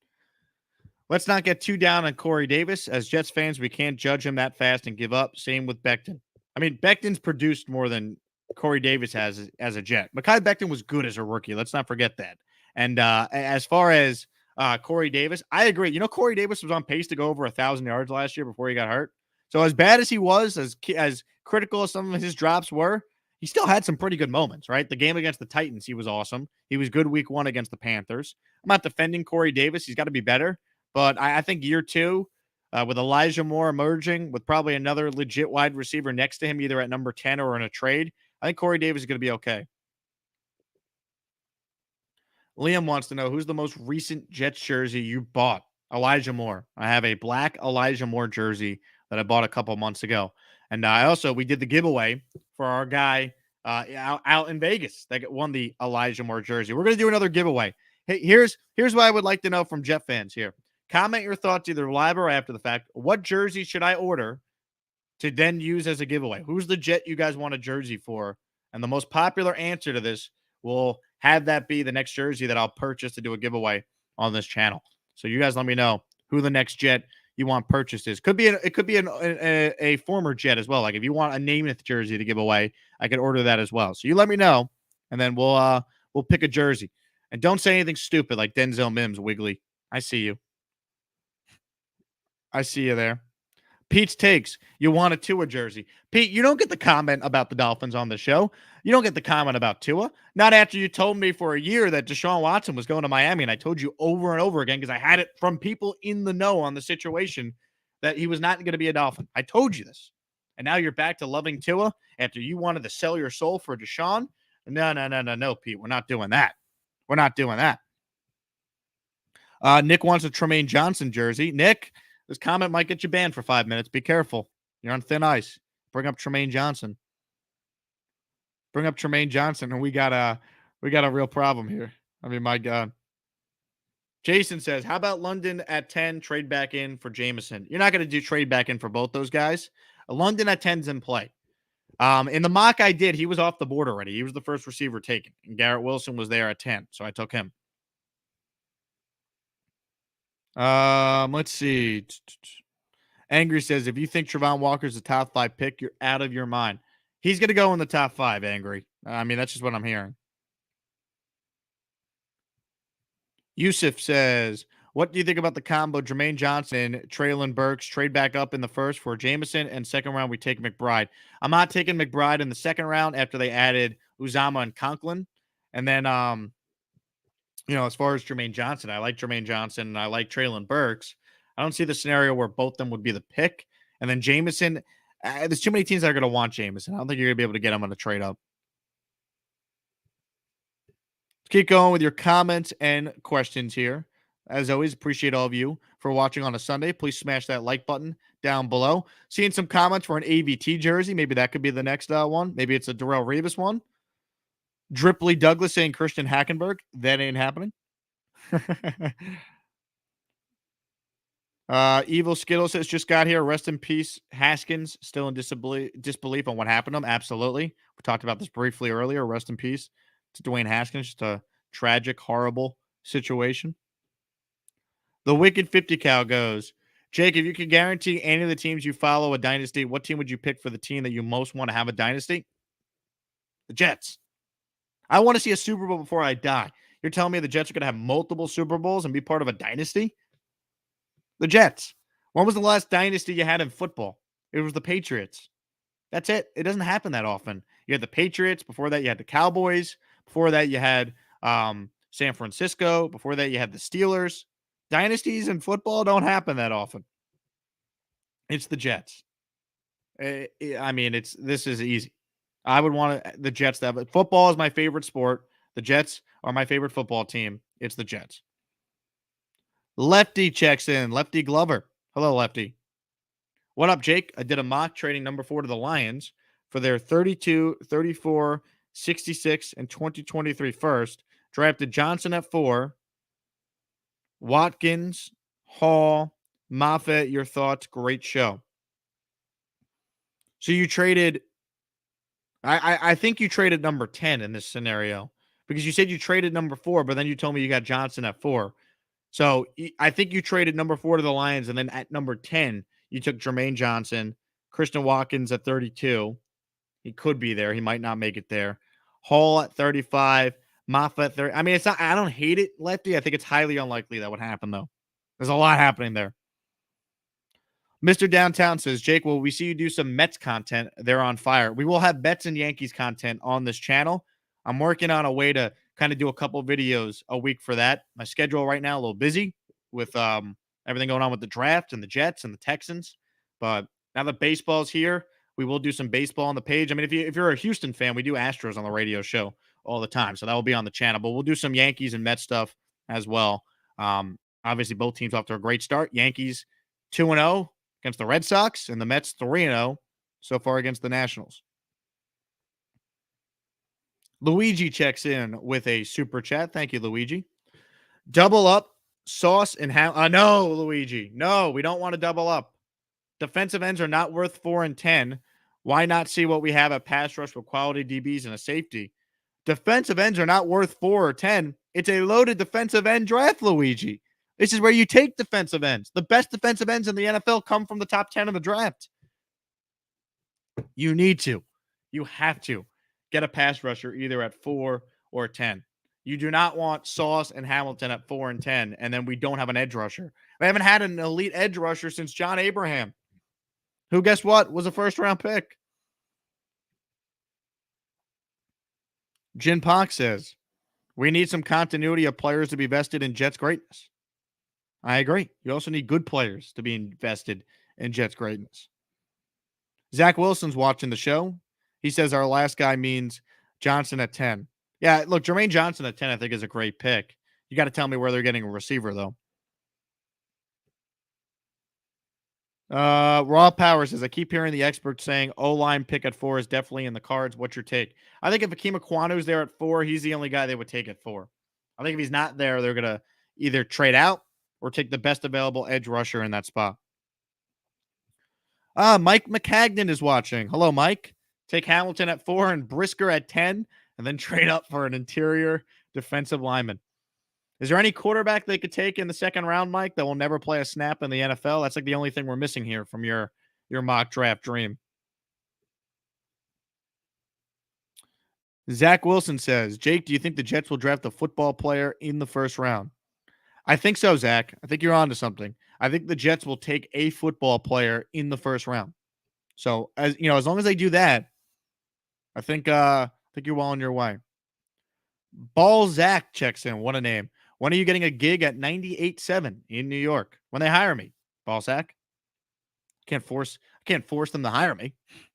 Let's not get too down on Corey Davis. As Jets fans, we can't judge him that fast and give up. Same with Becton. I mean, Becton's produced more than Corey Davis has as a Jet. Mekhi Becton was good as a rookie. Let's not forget that. And as far as Corey Davis, I agree. You know, Corey Davis was on pace to go over 1,000 yards last year before he got hurt. So as bad as he was, as critical as some of his drops were, he still had some pretty good moments, right? The game against the Titans, he was awesome. He was good week 1 against the Panthers. I'm not defending Corey Davis. He's got to be better. But I think year 2, with Elijah Moore emerging, with probably another legit wide receiver next to him, either at number 10 or in a trade, I think Corey Davis is going to be okay. Liam wants to know, who's the most recent Jets jersey you bought? Elijah Moore. I have a black Elijah Moore jersey that I bought a couple months ago. And we did the giveaway for our guy out in Vegas that won the Elijah Moore jersey. We're going to do another giveaway. Hey, here's what I would like to know from Jet fans here. Comment your thoughts either live or after the fact. What jersey should I order to then use as a giveaway? Who's the Jet you guys want a jersey for? And the most popular answer to this will have that be the next jersey that I'll purchase to do a giveaway on this channel. So you guys let me know who the next Jet you want purchased is. It could be a former Jet as well. Like if you want a Namath jersey to give away, I could order that as well. So you let me know, and then we'll pick a jersey. And don't say anything stupid like Denzel Mims, Wiggly. I see you. I see you there. Pete's takes. You want a Tua jersey. Pete, you don't get the comment about the Dolphins on the show. You don't get the comment about Tua. Not after you told me for a year that Deshaun Watson was going to Miami, and I told you over and over again because I had it from people in the know on the situation that he was not going to be a Dolphin. I told you this. And now you're back to loving Tua after you wanted to sell your soul for Deshaun? No, Pete. We're not doing that. We're not doing that. Nick wants a Tremaine Johnson jersey. Nick, this comment might get you banned for 5 minutes. Be careful. You're on thin ice. Bring up Tremaine Johnson. Bring up Tremaine Johnson, and we got a real problem here. I mean, my God. Jason says, how about London at 10, trade back in for Jameson? You're not going to do trade back in for both those guys. London at 10's in play. In the mock I did, he was off the board already. He was the first receiver taken, and Garrett Wilson was there at 10, so I took him. Let's see. Angry says, if you think Trevon Walker's a top 5 pick, you're out of your mind. He's going to go in the top 5, Angry. I mean, that's just what I'm hearing. Yusuf says, what do you think about the combo Jermaine Johnson and Traylon Burks? Trade back up in the first for Jameson, and second round we take McBride. I'm not taking McBride in the second round after they added Uzama and Conklin. And then, as far as Jermaine Johnson, I like Jermaine Johnson and I like Traylon Burks. I don't see the scenario where both of them would be the pick. And then Jameson, there's too many teams that are going to want Jameson. I don't think you're going to be able to get him on a trade up. Keep going with your comments and questions here. As always, appreciate all of you for watching on a Sunday. Please smash that like button down below. Seeing some comments for an AVT jersey. Maybe that could be the next one. Maybe it's a Darrelle Revis one. Dripley Douglas saying Christian Hackenberg. That ain't happening. Evil Skittle says, just got here. Rest in peace, Haskins. Still in disbelief on what happened to him. Absolutely. We talked about this briefly earlier. Rest in peace to Dwayne Haskins. Just a tragic, horrible situation. The Wicked 50 Cal goes, Jake, if you could guarantee any of the teams you follow a dynasty, what team would you pick for the team that you most want to have a dynasty? The Jets. I want to see a Super Bowl before I die. You're telling me the Jets are going to have multiple Super Bowls and be part of a dynasty? The Jets. When was the last dynasty you had in football? It was the Patriots. That's it. It doesn't happen that often. You had the Patriots. Before that, you had the Cowboys. Before that, you had San Francisco. Before that, you had the Steelers. Dynasties in football don't happen that often. It's the Jets. This is easy. I would want the Jets to have it. Football is my favorite sport. The Jets are my favorite football team. It's the Jets. Lefty checks in. Lefty Glover. Hello, Lefty. What up, Jake? I did a mock trading number 4 to the Lions for their 32, 34, 66, and 2023 first. Drafted Johnson at 4. Watkins, Hall, Moffitt. Your thoughts? Great show. So you traded. I think you traded number 10 in this scenario because you said you traded number 4, but then you told me you got Johnson at 4. So I think you traded number 4 to the Lions, and then at number 10, you took Jermaine Johnson, Christian Watkins at 32. He could be there. He might not make it there. Hall at 35, Moffitt at 30. I mean, it's not. I don't hate it, Lefty. I think it's highly unlikely that would happen, though. There's a lot happening there. Mr. Downtown says, Jake, will we see you do some Mets content? They're on fire. We will have Mets and Yankees content on this channel. I'm working on a way to kind of do a couple videos a week for that. My schedule right now a little busy with everything going on with the draft and the Jets and the Texans. But now that baseball's here, we will do some baseball on the page. I mean, if you're a Houston fan, we do Astros on the radio show all the time. So that will be on the channel. But we'll do some Yankees and Mets stuff as well. Obviously, both teams off to a great start. Yankees 2-0 against the Red Sox, and the Mets 3-0 so far against the Nationals. Luigi checks in with a super chat. Thank you, Luigi. Double up, Sauce and no, Luigi. No, we don't want to double up. Defensive ends are not worth 4 and 10. Why not see what we have at pass rush with quality DBs and a safety? Defensive ends are not worth 4 or 10. It's a loaded defensive end draft, Luigi. This is where you take defensive ends. The best defensive ends in the NFL come from the top 10 of the draft. You need to. You have to get a pass rusher either at 4 or 10. You do not want Sauce and Hamilton at 4 and 10, and then we don't have an edge rusher. We haven't had an elite edge rusher since John Abraham, who, guess what, was a first-round pick. Jin Pak says, we need some continuity of players to be vested in Jets' greatness. I agree. You also need good players to be invested in Jets' greatness. Zach Wilson's watching the show. He says our last guy means Johnson at 10. Yeah, look, Jermaine Johnson at 10 I think is a great pick. You got to tell me where they're getting a receiver, though. Raw Power says, I keep hearing the experts saying O-line pick at 4 is definitely in the cards. What's your take? I think if Akeem Ekwonu's there at 4, he's the only guy they would take at 4. I think if he's not there, they're going to either trade out or take the best available edge rusher in that spot. Mike McCagnon is watching. Hello, Mike. Take Hamilton at 4 and Brisker at 10, and then trade up for an interior defensive lineman. Is there any quarterback they could take in the second round, Mike, that will never play a snap in the NFL? That's like the only thing we're missing here from your mock draft dream. Zach Wilson says, Jake, do you think the Jets will draft a football player in the first round? I think so, Zach. I think you're on to something. I think the Jets will take a football player in the first round. So, as long as they do that, I think you're well on your way. Ball Zach checks in. What a name. When are you getting a gig at 98.7 in New York? When they hire me, Ball Zach. I can't force them to hire me,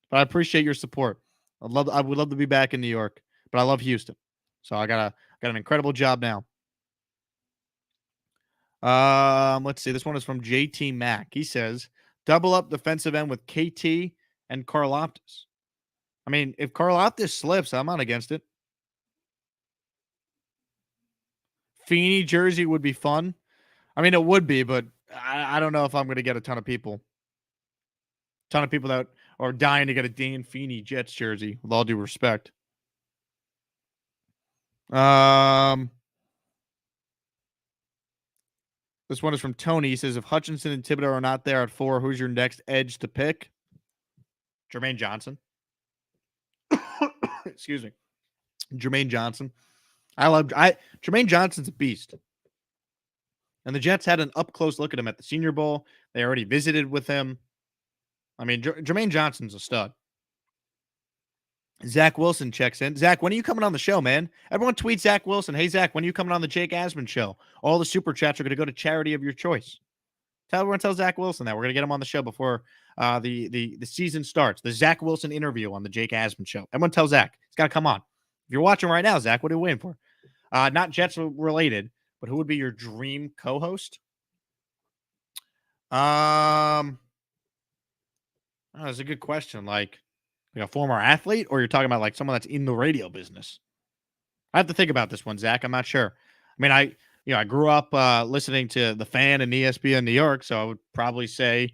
but I appreciate your support. I would love to be back in New York, but I love Houston. So I got an incredible job now. Let's see. This one is from JT Mack. He says, double up defensive end with KT and Karlaftis. I mean, if Karlaftis slips, I'm not against it. Feeney jersey would be fun. I mean, it would be, but I don't know if I'm going to get a ton of people. Ton of people that are dying to get a Dan Feeney Jets jersey, with all due respect. This one is from Tony. He says, if Hutchinson and Thibodeau are not there at 4, who's your next edge to pick? Jermaine Johnson. Excuse me. Jermaine Johnson. Jermaine Johnson's a beast. And the Jets had an up-close look at him at the Senior Bowl. They already visited with him. I mean, Jermaine Johnson's a stud. Zach Wilson checks in. Zach, when are you coming on the show, man? Everyone tweet Zach Wilson. Hey, Zach, when are you coming on the Jake Asman show? All the super chats are going to go to charity of your choice. Everyone tell Zach Wilson that. We're going to get him on the show before the season starts. The Zach Wilson interview on the Jake Asman show. Everyone tell Zach. He's got to come on. If you're watching right now, Zach, what are you waiting for? Not Jets related, but who would be your dream co-host? That's a good question. Like a former athlete, or you're talking about like someone that's in the radio business? I have to think about this one, Zach. I'm not sure. I mean, I grew up listening to the Fan and ESPN New York, so I would probably say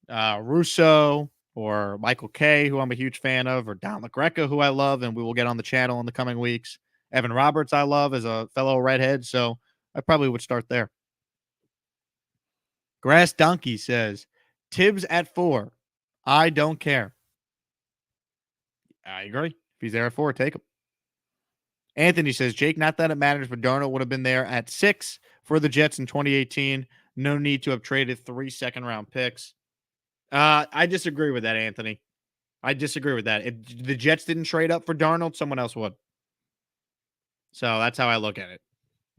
Russo or Michael Kay, who I'm a huge fan of, or Don LaGreca, who I love, and we will get on the channel in the coming weeks. Evan Roberts, I love as a fellow redhead, so I probably would start there. Grass Donkey says, Tibbs at 4. I don't care. I agree. If he's there at 4, take him. Anthony says, Jake, not that it matters, but Darnold would have been there at 6 for the Jets in 2018. No need to have traded 3 second-round picks. I disagree with that, Anthony. I disagree with that. If the Jets didn't trade up for Darnold, someone else would. So that's how I look at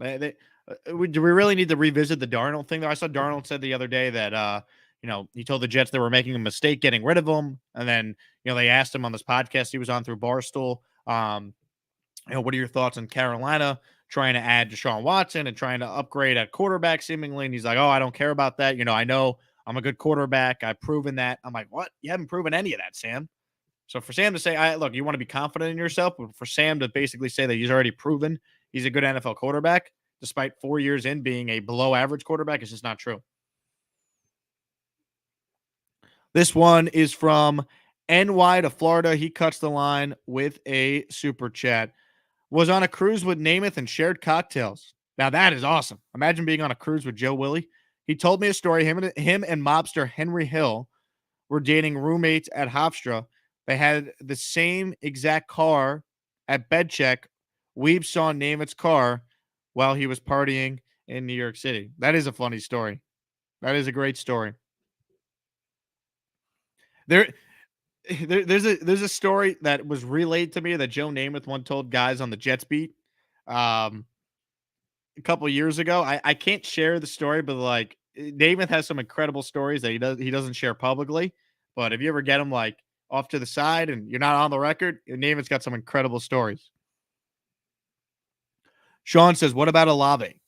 it. Do we really need to revisit the Darnold thing, though? I saw Darnold said the other day that, he told the Jets they were making a mistake getting rid of him. And then, they asked him on this podcast he was on through Barstool, what are your thoughts on Carolina trying to add Deshaun Watson and trying to upgrade at quarterback seemingly? And he's like, oh, I don't care about that. I know I'm a good quarterback. I've proven that. I'm like, what? You haven't proven any of that, Sam. So for Sam to say, look, you want to be confident in yourself, but for Sam to basically say that he's already proven he's a good NFL quarterback, despite 4 years in being a below average quarterback, is just not true. This one is from NY to Florida. He cuts the line with a super chat. Was on a cruise with Namath and shared cocktails. Now that is awesome. Imagine being on a cruise with Joe Willie. He told me a story. Him and mobster Henry Hill were dating roommates at Hofstra. They had the same exact car at bed check. Weeb saw Namath's car while he was partying in New York City. That is a funny story. That is a great story. There's a story that was relayed to me that Joe Namath once told guys on the Jets beat a couple of years ago. I can't share the story, but like Namath has some incredible stories that he doesn't share publicly. But if you ever get him like off to the side and you're not on the record, Namath's got some incredible stories. Sean says, what about Olave?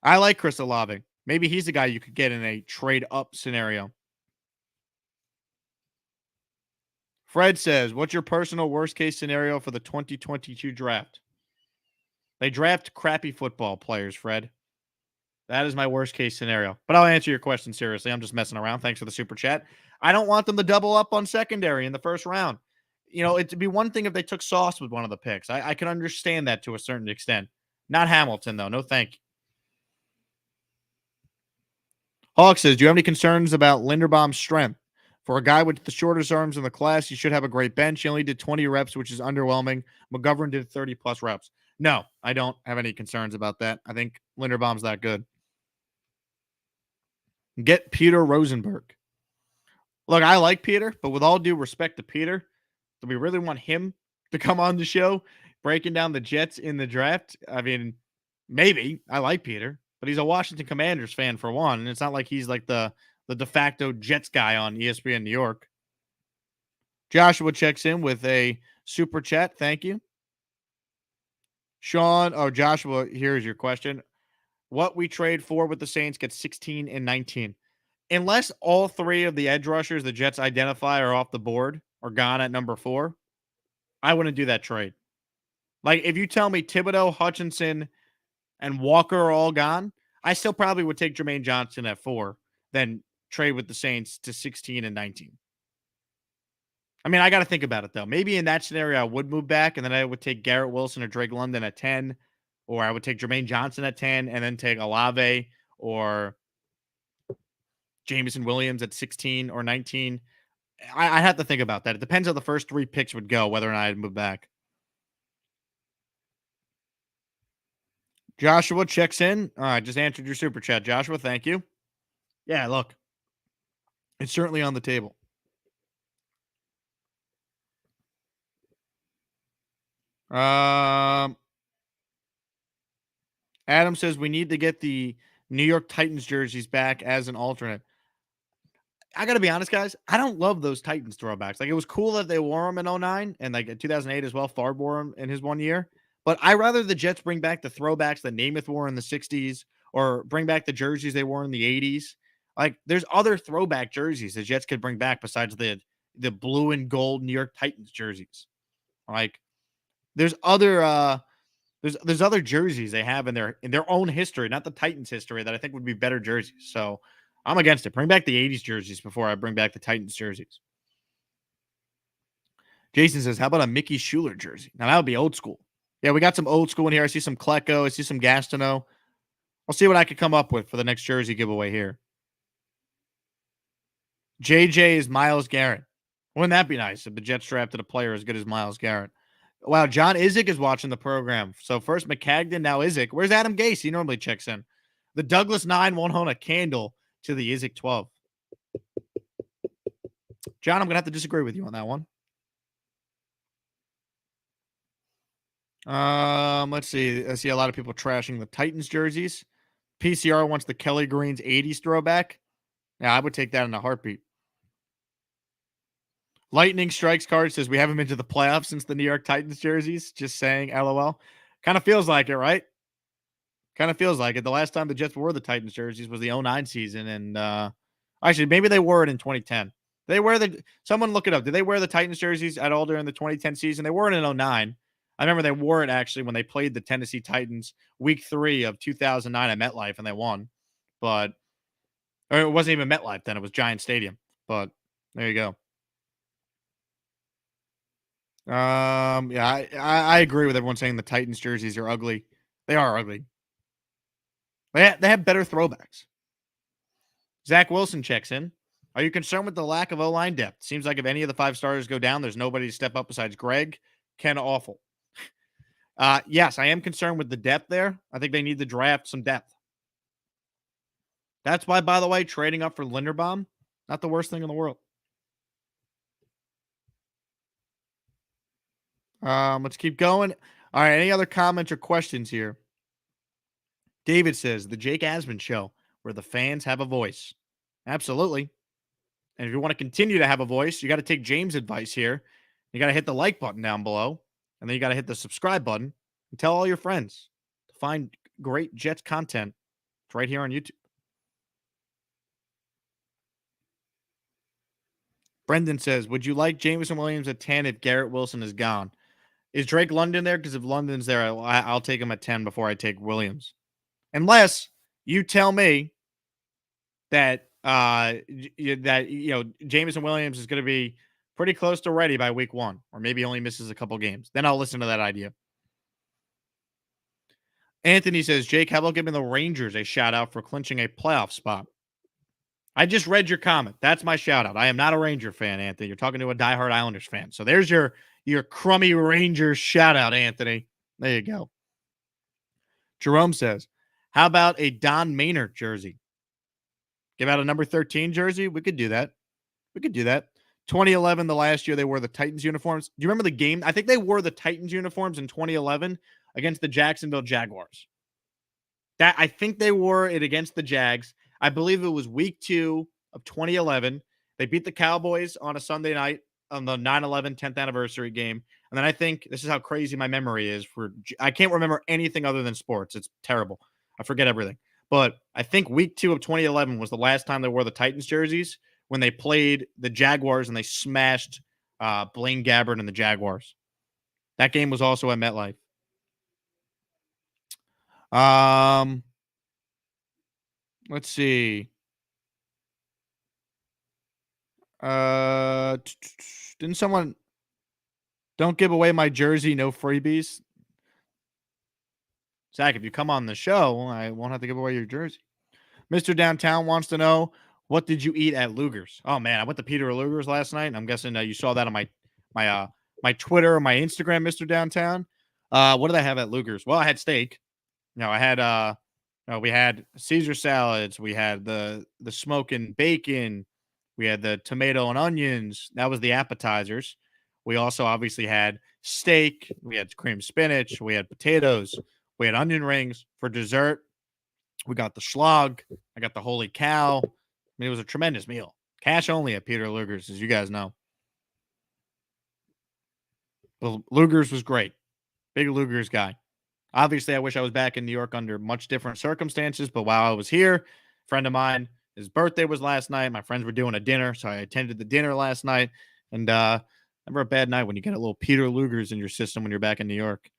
I like Chris Olave. Maybe he's the guy you could get in a trade up scenario. Fred says, what's your personal worst case scenario for the 2022 draft? They draft crappy football players, Fred. That is my worst case scenario. But I'll answer your question seriously. I'm just messing around. Thanks for the super chat. I don't want them to double up on secondary in the first round. It'd be one thing if they took Sauce with one of the picks. I can understand that to a certain extent. Not Hamilton, though. No thank you. Hawk says, do you have any concerns about Linderbaum's strength? For a guy with the shortest arms in the class, he should have a great bench. He only did 20 reps, which is underwhelming. McGovern did 30-plus reps. No, I don't have any concerns about that. I think Linderbaum's that good. Get Peter Rosenberg. Look, I like Peter, but with all due respect to Peter, do we really want him to come on the show breaking down the Jets in the draft? I mean, maybe. I like Peter, but he's a Washington Commanders fan for one, and it's not like he's like the de facto Jets guy on ESPN New York. Joshua checks in with a super chat. Thank you. Joshua, here's your question. What we trade for with the Saints gets 16 and 19. Unless all three of the edge rushers the Jets identify are off the board or gone at number 4, I wouldn't do that trade. Like, if you tell me Thibodeau, Hutchinson, and Walker are all gone, I still probably would take Jermaine Johnson at 4, then trade with the Saints to 16 and 19. I mean, I got to think about it, though. Maybe in that scenario, I would move back, and then I would take Garrett Wilson or Drake London at 10, or I would take Jermaine Johnson at 10, and then take Olave or Jameson Williams at 16 or 19. I'd have to think about that. It depends how the first 3 picks would go, whether or not I'd move back. Joshua checks in. All right, just answered your super chat, Joshua. Thank you. Yeah, look, it's certainly on the table. Adam says we need to get the New York Titans jerseys back as an alternate. I got to be honest, guys. I don't love those Titans throwbacks. Like, it was cool that they wore them in 09 and like in 2008 as well. Favre wore them in his 1 year. But I rather the Jets bring back the throwbacks that Namath wore in the 60s or bring back the jerseys they wore in the 80s. Like, there's other throwback jerseys the Jets could bring back besides the blue and gold New York Titans jerseys. Like, there's other there's other jerseys they have in their own history, not the Titans history, that I think would be better jerseys. So I'm against it. Bring back the 80s jerseys before I bring back the Titans jerseys. Jason says, how about a Mickey Schuler jersey? Now that would be old school. Yeah, we got some old school in here. I see some Klecko. I see some Gastineau. I'll see what I could come up with for the next jersey giveaway here. JJ is Myles Garrett. Wouldn't that be nice if the Jets drafted a player as good as Myles Garrett? Wow, John Izzik is watching the program. So first McCagden, now Izzik. Where's Adam Gase? He normally checks in. The Douglas 9 won't hold a candle to the Izzik 12. John, I'm going to have to disagree with you on that one. Let's see. I see a lot of people trashing the Titans jerseys. PCR wants the Kelly Green's 80s throwback. Yeah, I would take that in a heartbeat. Lightning Strikes card says we haven't been to the playoffs since the New York Titans jerseys. Just saying, LOL. Kind of feels like it, right? Kind of feels like it. The last time the Jets wore the Titans jerseys was the 09 season. And actually, maybe they wore it in 2010. Someone look it up. Did they wear the Titans jerseys at all during the 2010 season? They wore it in 09. I remember they wore it actually when they played the Tennessee Titans week 3 of 2009 at MetLife and they won. Or it wasn't even MetLife then. It was Giant Stadium. But there you go. Yeah, I agree with everyone saying the Titans jerseys are ugly. They are ugly. They have better throwbacks. Zach Wilson checks in. Are you concerned with the lack of O-line depth? Seems like if any of the 5 starters go down, there's nobody to step up besides Greg. Ken Awful. Yes, I am concerned with the depth there. I think they need to draft some depth. That's why, by the way, trading up for Linderbaum, not the worst thing in the world. Let's keep going. All right, any other comments or questions here? David says, the Jake Asman show, where the fans have a voice. Absolutely. And if you want to continue to have a voice, you got to take James' advice here. You got to hit the like button down below, and then you got to hit the subscribe button and tell all your friends to find great Jets content. It's right here on YouTube. Brendan says, would you like Jameson Williams at 10 if Garrett Wilson is gone? Is Drake London there? Because if London's there, I'll take him at 10 before I take Williams. Unless you tell me that Jameson Williams is going to be pretty close to ready by week 1, or maybe only misses a couple games. Then I'll listen to that idea. Anthony says, Jake, how about giving the Rangers a shout out for clinching a playoff spot? I just read your comment. That's my shout out. I am not a Ranger fan, Anthony. You're talking to a diehard Islanders fan. So there's your crummy Rangers shout out, Anthony. There you go. Jerome says, how about a Don Maynard jersey? Give out a number 13 jersey? We could do that. 2011, the last year they wore the Titans uniforms. Do you remember the game? I think they wore the Titans uniforms in 2011 against the Jacksonville Jaguars. I think they wore it against the Jags. I believe it was week 2 of 2011. They beat the Cowboys on a Sunday night on the 9/11 10th anniversary game. And then I think this is how crazy my memory is. I can't remember anything other than sports. It's terrible. I forget everything. But I think week 2 of 2011 was the last time they wore the Titans jerseys when they played the Jaguars and they smashed Blaine Gabbert and the Jaguars. That game was also at MetLife. Let's see. Didn't someone don't give away my jersey, no freebies? Zach, if you come on the show, I won't have to give away your jersey. Mr. Downtown wants to know, what did you eat at Luger's? Oh man, I went to Peter Luger's last night. I'm guessing you saw that on my Twitter or my Instagram, Mr. Downtown. What did I have at Luger's? Well, I had steak. No, I had we had Caesar salads. We had the smoking bacon. We had the tomato and onions. That was the appetizers. We also obviously had steak. We had cream spinach. We had potatoes. We had onion rings for dessert. We got the Schlog. I got the Holy Cow. I mean, it was a tremendous meal. Cash only at Peter Luger's, as you guys know. Well, Luger's was great. Big Luger's guy. Obviously, I wish I was back in New York under much different circumstances, but while I was here, a friend of mine, his birthday was last night. My friends were doing a dinner, so I attended the dinner last night. And never a bad night when you get a little Peter Luger's in your system when you're back in New York.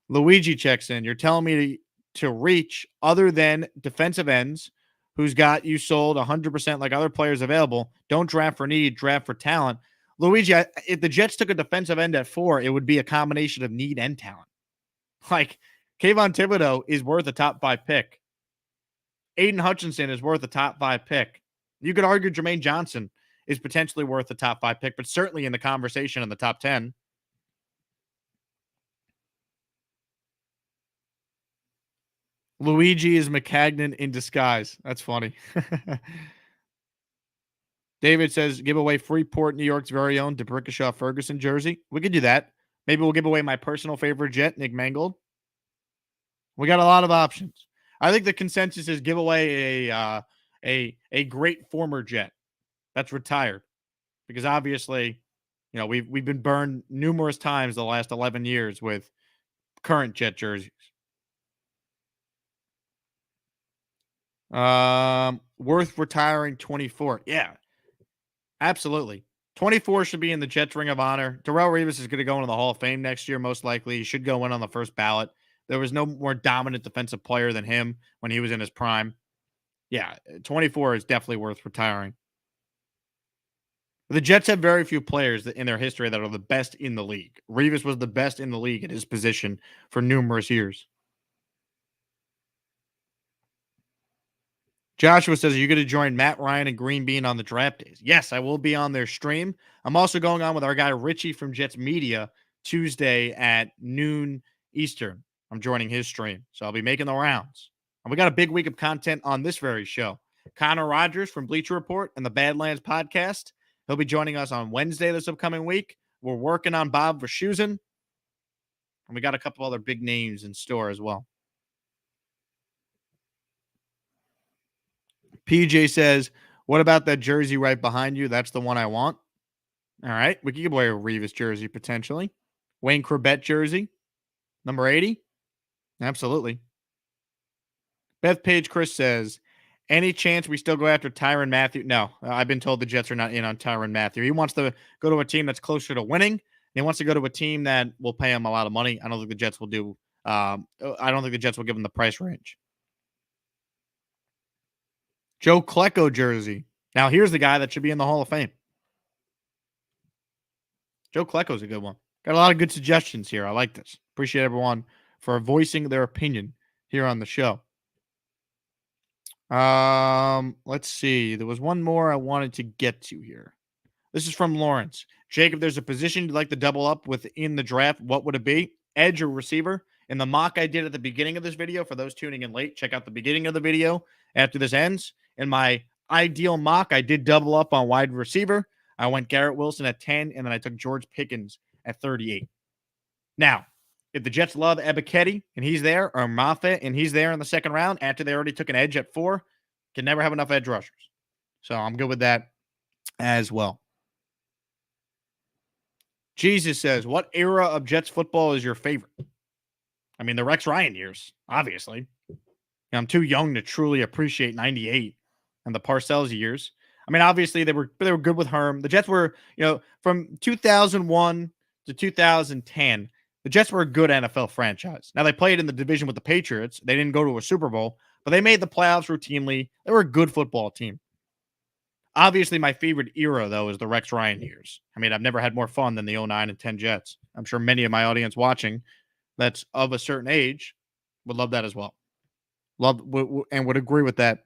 Luigi checks in. You're telling me to reach other than defensive ends who's got you sold 100% like other players available. Don't draft for need, draft for talent. Luigi, if the Jets took a defensive end at 4, it would be a combination of need and talent. Like, Kayvon Thibodeau is worth a top 5 pick. Aiden Hutchinson is worth a top 5 pick. You could argue Jermaine Johnson is potentially worth a top 5 pick, but certainly in the conversation in the top 10. Luigi is McCagnon in disguise. That's funny. David says, give away Freeport, New York's very own DeBrickashaw Ferguson jersey. We could do that. Maybe we'll give away my personal favorite Jet, Nick Mangold. We got a lot of options. I think the consensus is give away a great former Jet that's retired, because obviously, you know, we've been burned numerous times the last 11 years with current Jet jerseys. Worth retiring 24. Yeah, absolutely. 24 should be in the Jets Ring of Honor. Darrelle Revis is going to go into the Hall of Fame next year, most likely. He should go in on the first ballot. There was no more dominant defensive player than him when he was in his prime. Yeah, 24 is definitely worth retiring. The Jets have very few players in their history that are the best in the league. Revis was the best in the league at his position for numerous years. Joshua says, are you going to join Matt Ryan and Green Bean on the draft days? Yes, I will be on their stream. I'm also going on with our guy Richie from Jets Media Tuesday at noon Eastern. I'm joining his stream, so I'll be making the rounds. And we got a big week of content on this very show. Connor Rogers from Bleacher Report and the Badlands podcast. He'll be joining us on Wednesday this upcoming week. We're working on Bob Verschusen. And we got a couple other big names in store as well. PJ says, what about that jersey right behind you? That's the one I want. All right. We could give away a Revis jersey potentially. Wayne Corbett jersey, number 80. Absolutely. Beth Page Chris says, any chance we still go after Tyrann Mathieu? No, I've been told the Jets are not in on Tyrann Mathieu. He wants to go to a team that's closer to winning. He wants to go to a team that will pay him a lot of money. I don't think the Jets will do. I don't think the Jets will give him the price range. Joe Klecko jersey. Now, here's the guy that should be in the Hall of Fame. Joe Klecko's a good one. Got a lot of good suggestions here. I like this. Appreciate everyone for voicing their opinion here on the show. Let's see. There was one more I wanted to get to here. This is from Lawrence. Jake, if there's a position you'd like to double up with in the draft, what would it be? Edge or receiver? In the mock I did at the beginning of this video, for those tuning in late, check out the beginning of the video after this ends. In my ideal mock, I did double up on wide receiver. I went Garrett Wilson at 10, and then I took George Pickens at 38. Now, if the Jets love Ebiketie and he's there, or Moffitt and he's there in the second round after they already took an edge at 4, can never have enough edge rushers. So I'm good with that as well. Jesus says, what era of Jets football is your favorite? I mean, the Rex Ryan years, obviously. I'm too young to truly appreciate 98 and the Parcells years. I mean, obviously, they were good with Herm. The Jets were, from 2001 to 2010, the Jets were a good NFL franchise. Now, they played in the division with the Patriots. They didn't go to a Super Bowl, but they made the playoffs routinely. They were a good football team. Obviously, my favorite era, though, is the Rex Ryan years. I mean, I've never had more fun than the 09 and 10 Jets. I'm sure many of my audience watching that's of a certain age would love that as well. And would agree with that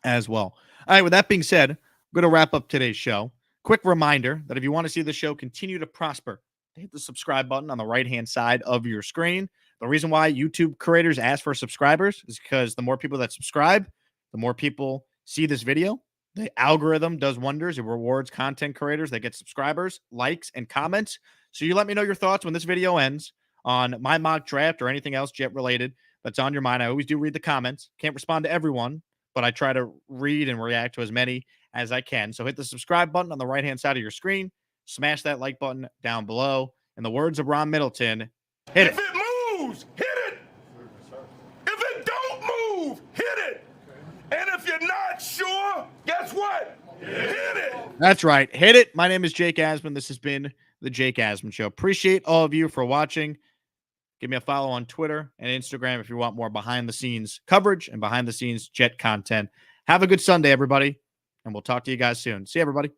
as well. All right, with that being said, I'm going to wrap up today's show. Quick reminder that if you want to see the show continue to prosper, hit the subscribe button on the right-hand side of your screen. The reason why YouTube creators ask for subscribers is because the more people that subscribe, the more people see this video. The algorithm does wonders. It rewards content creators that get subscribers, likes, and comments. So you let me know your thoughts when this video ends on my mock draft or anything else Jet related that's on your mind. I always do read the comments. Can't respond to everyone, but I try to read and react to as many as I can. So hit the subscribe button on the right-hand side of your screen. Smash that like button down below. In the words of Ron Middleton, hit it. If it moves, hit it. If it don't move, hit it. And if you're not sure, guess what? Hit it. That's right. Hit it. My name is Jake Asman. This has been the Jake Asman Show. Appreciate all of you for watching. Give me a follow on Twitter and Instagram if you want more behind-the-scenes coverage and behind-the-scenes Jet content. Have a good Sunday, everybody, and we'll talk to you guys soon. See you, everybody.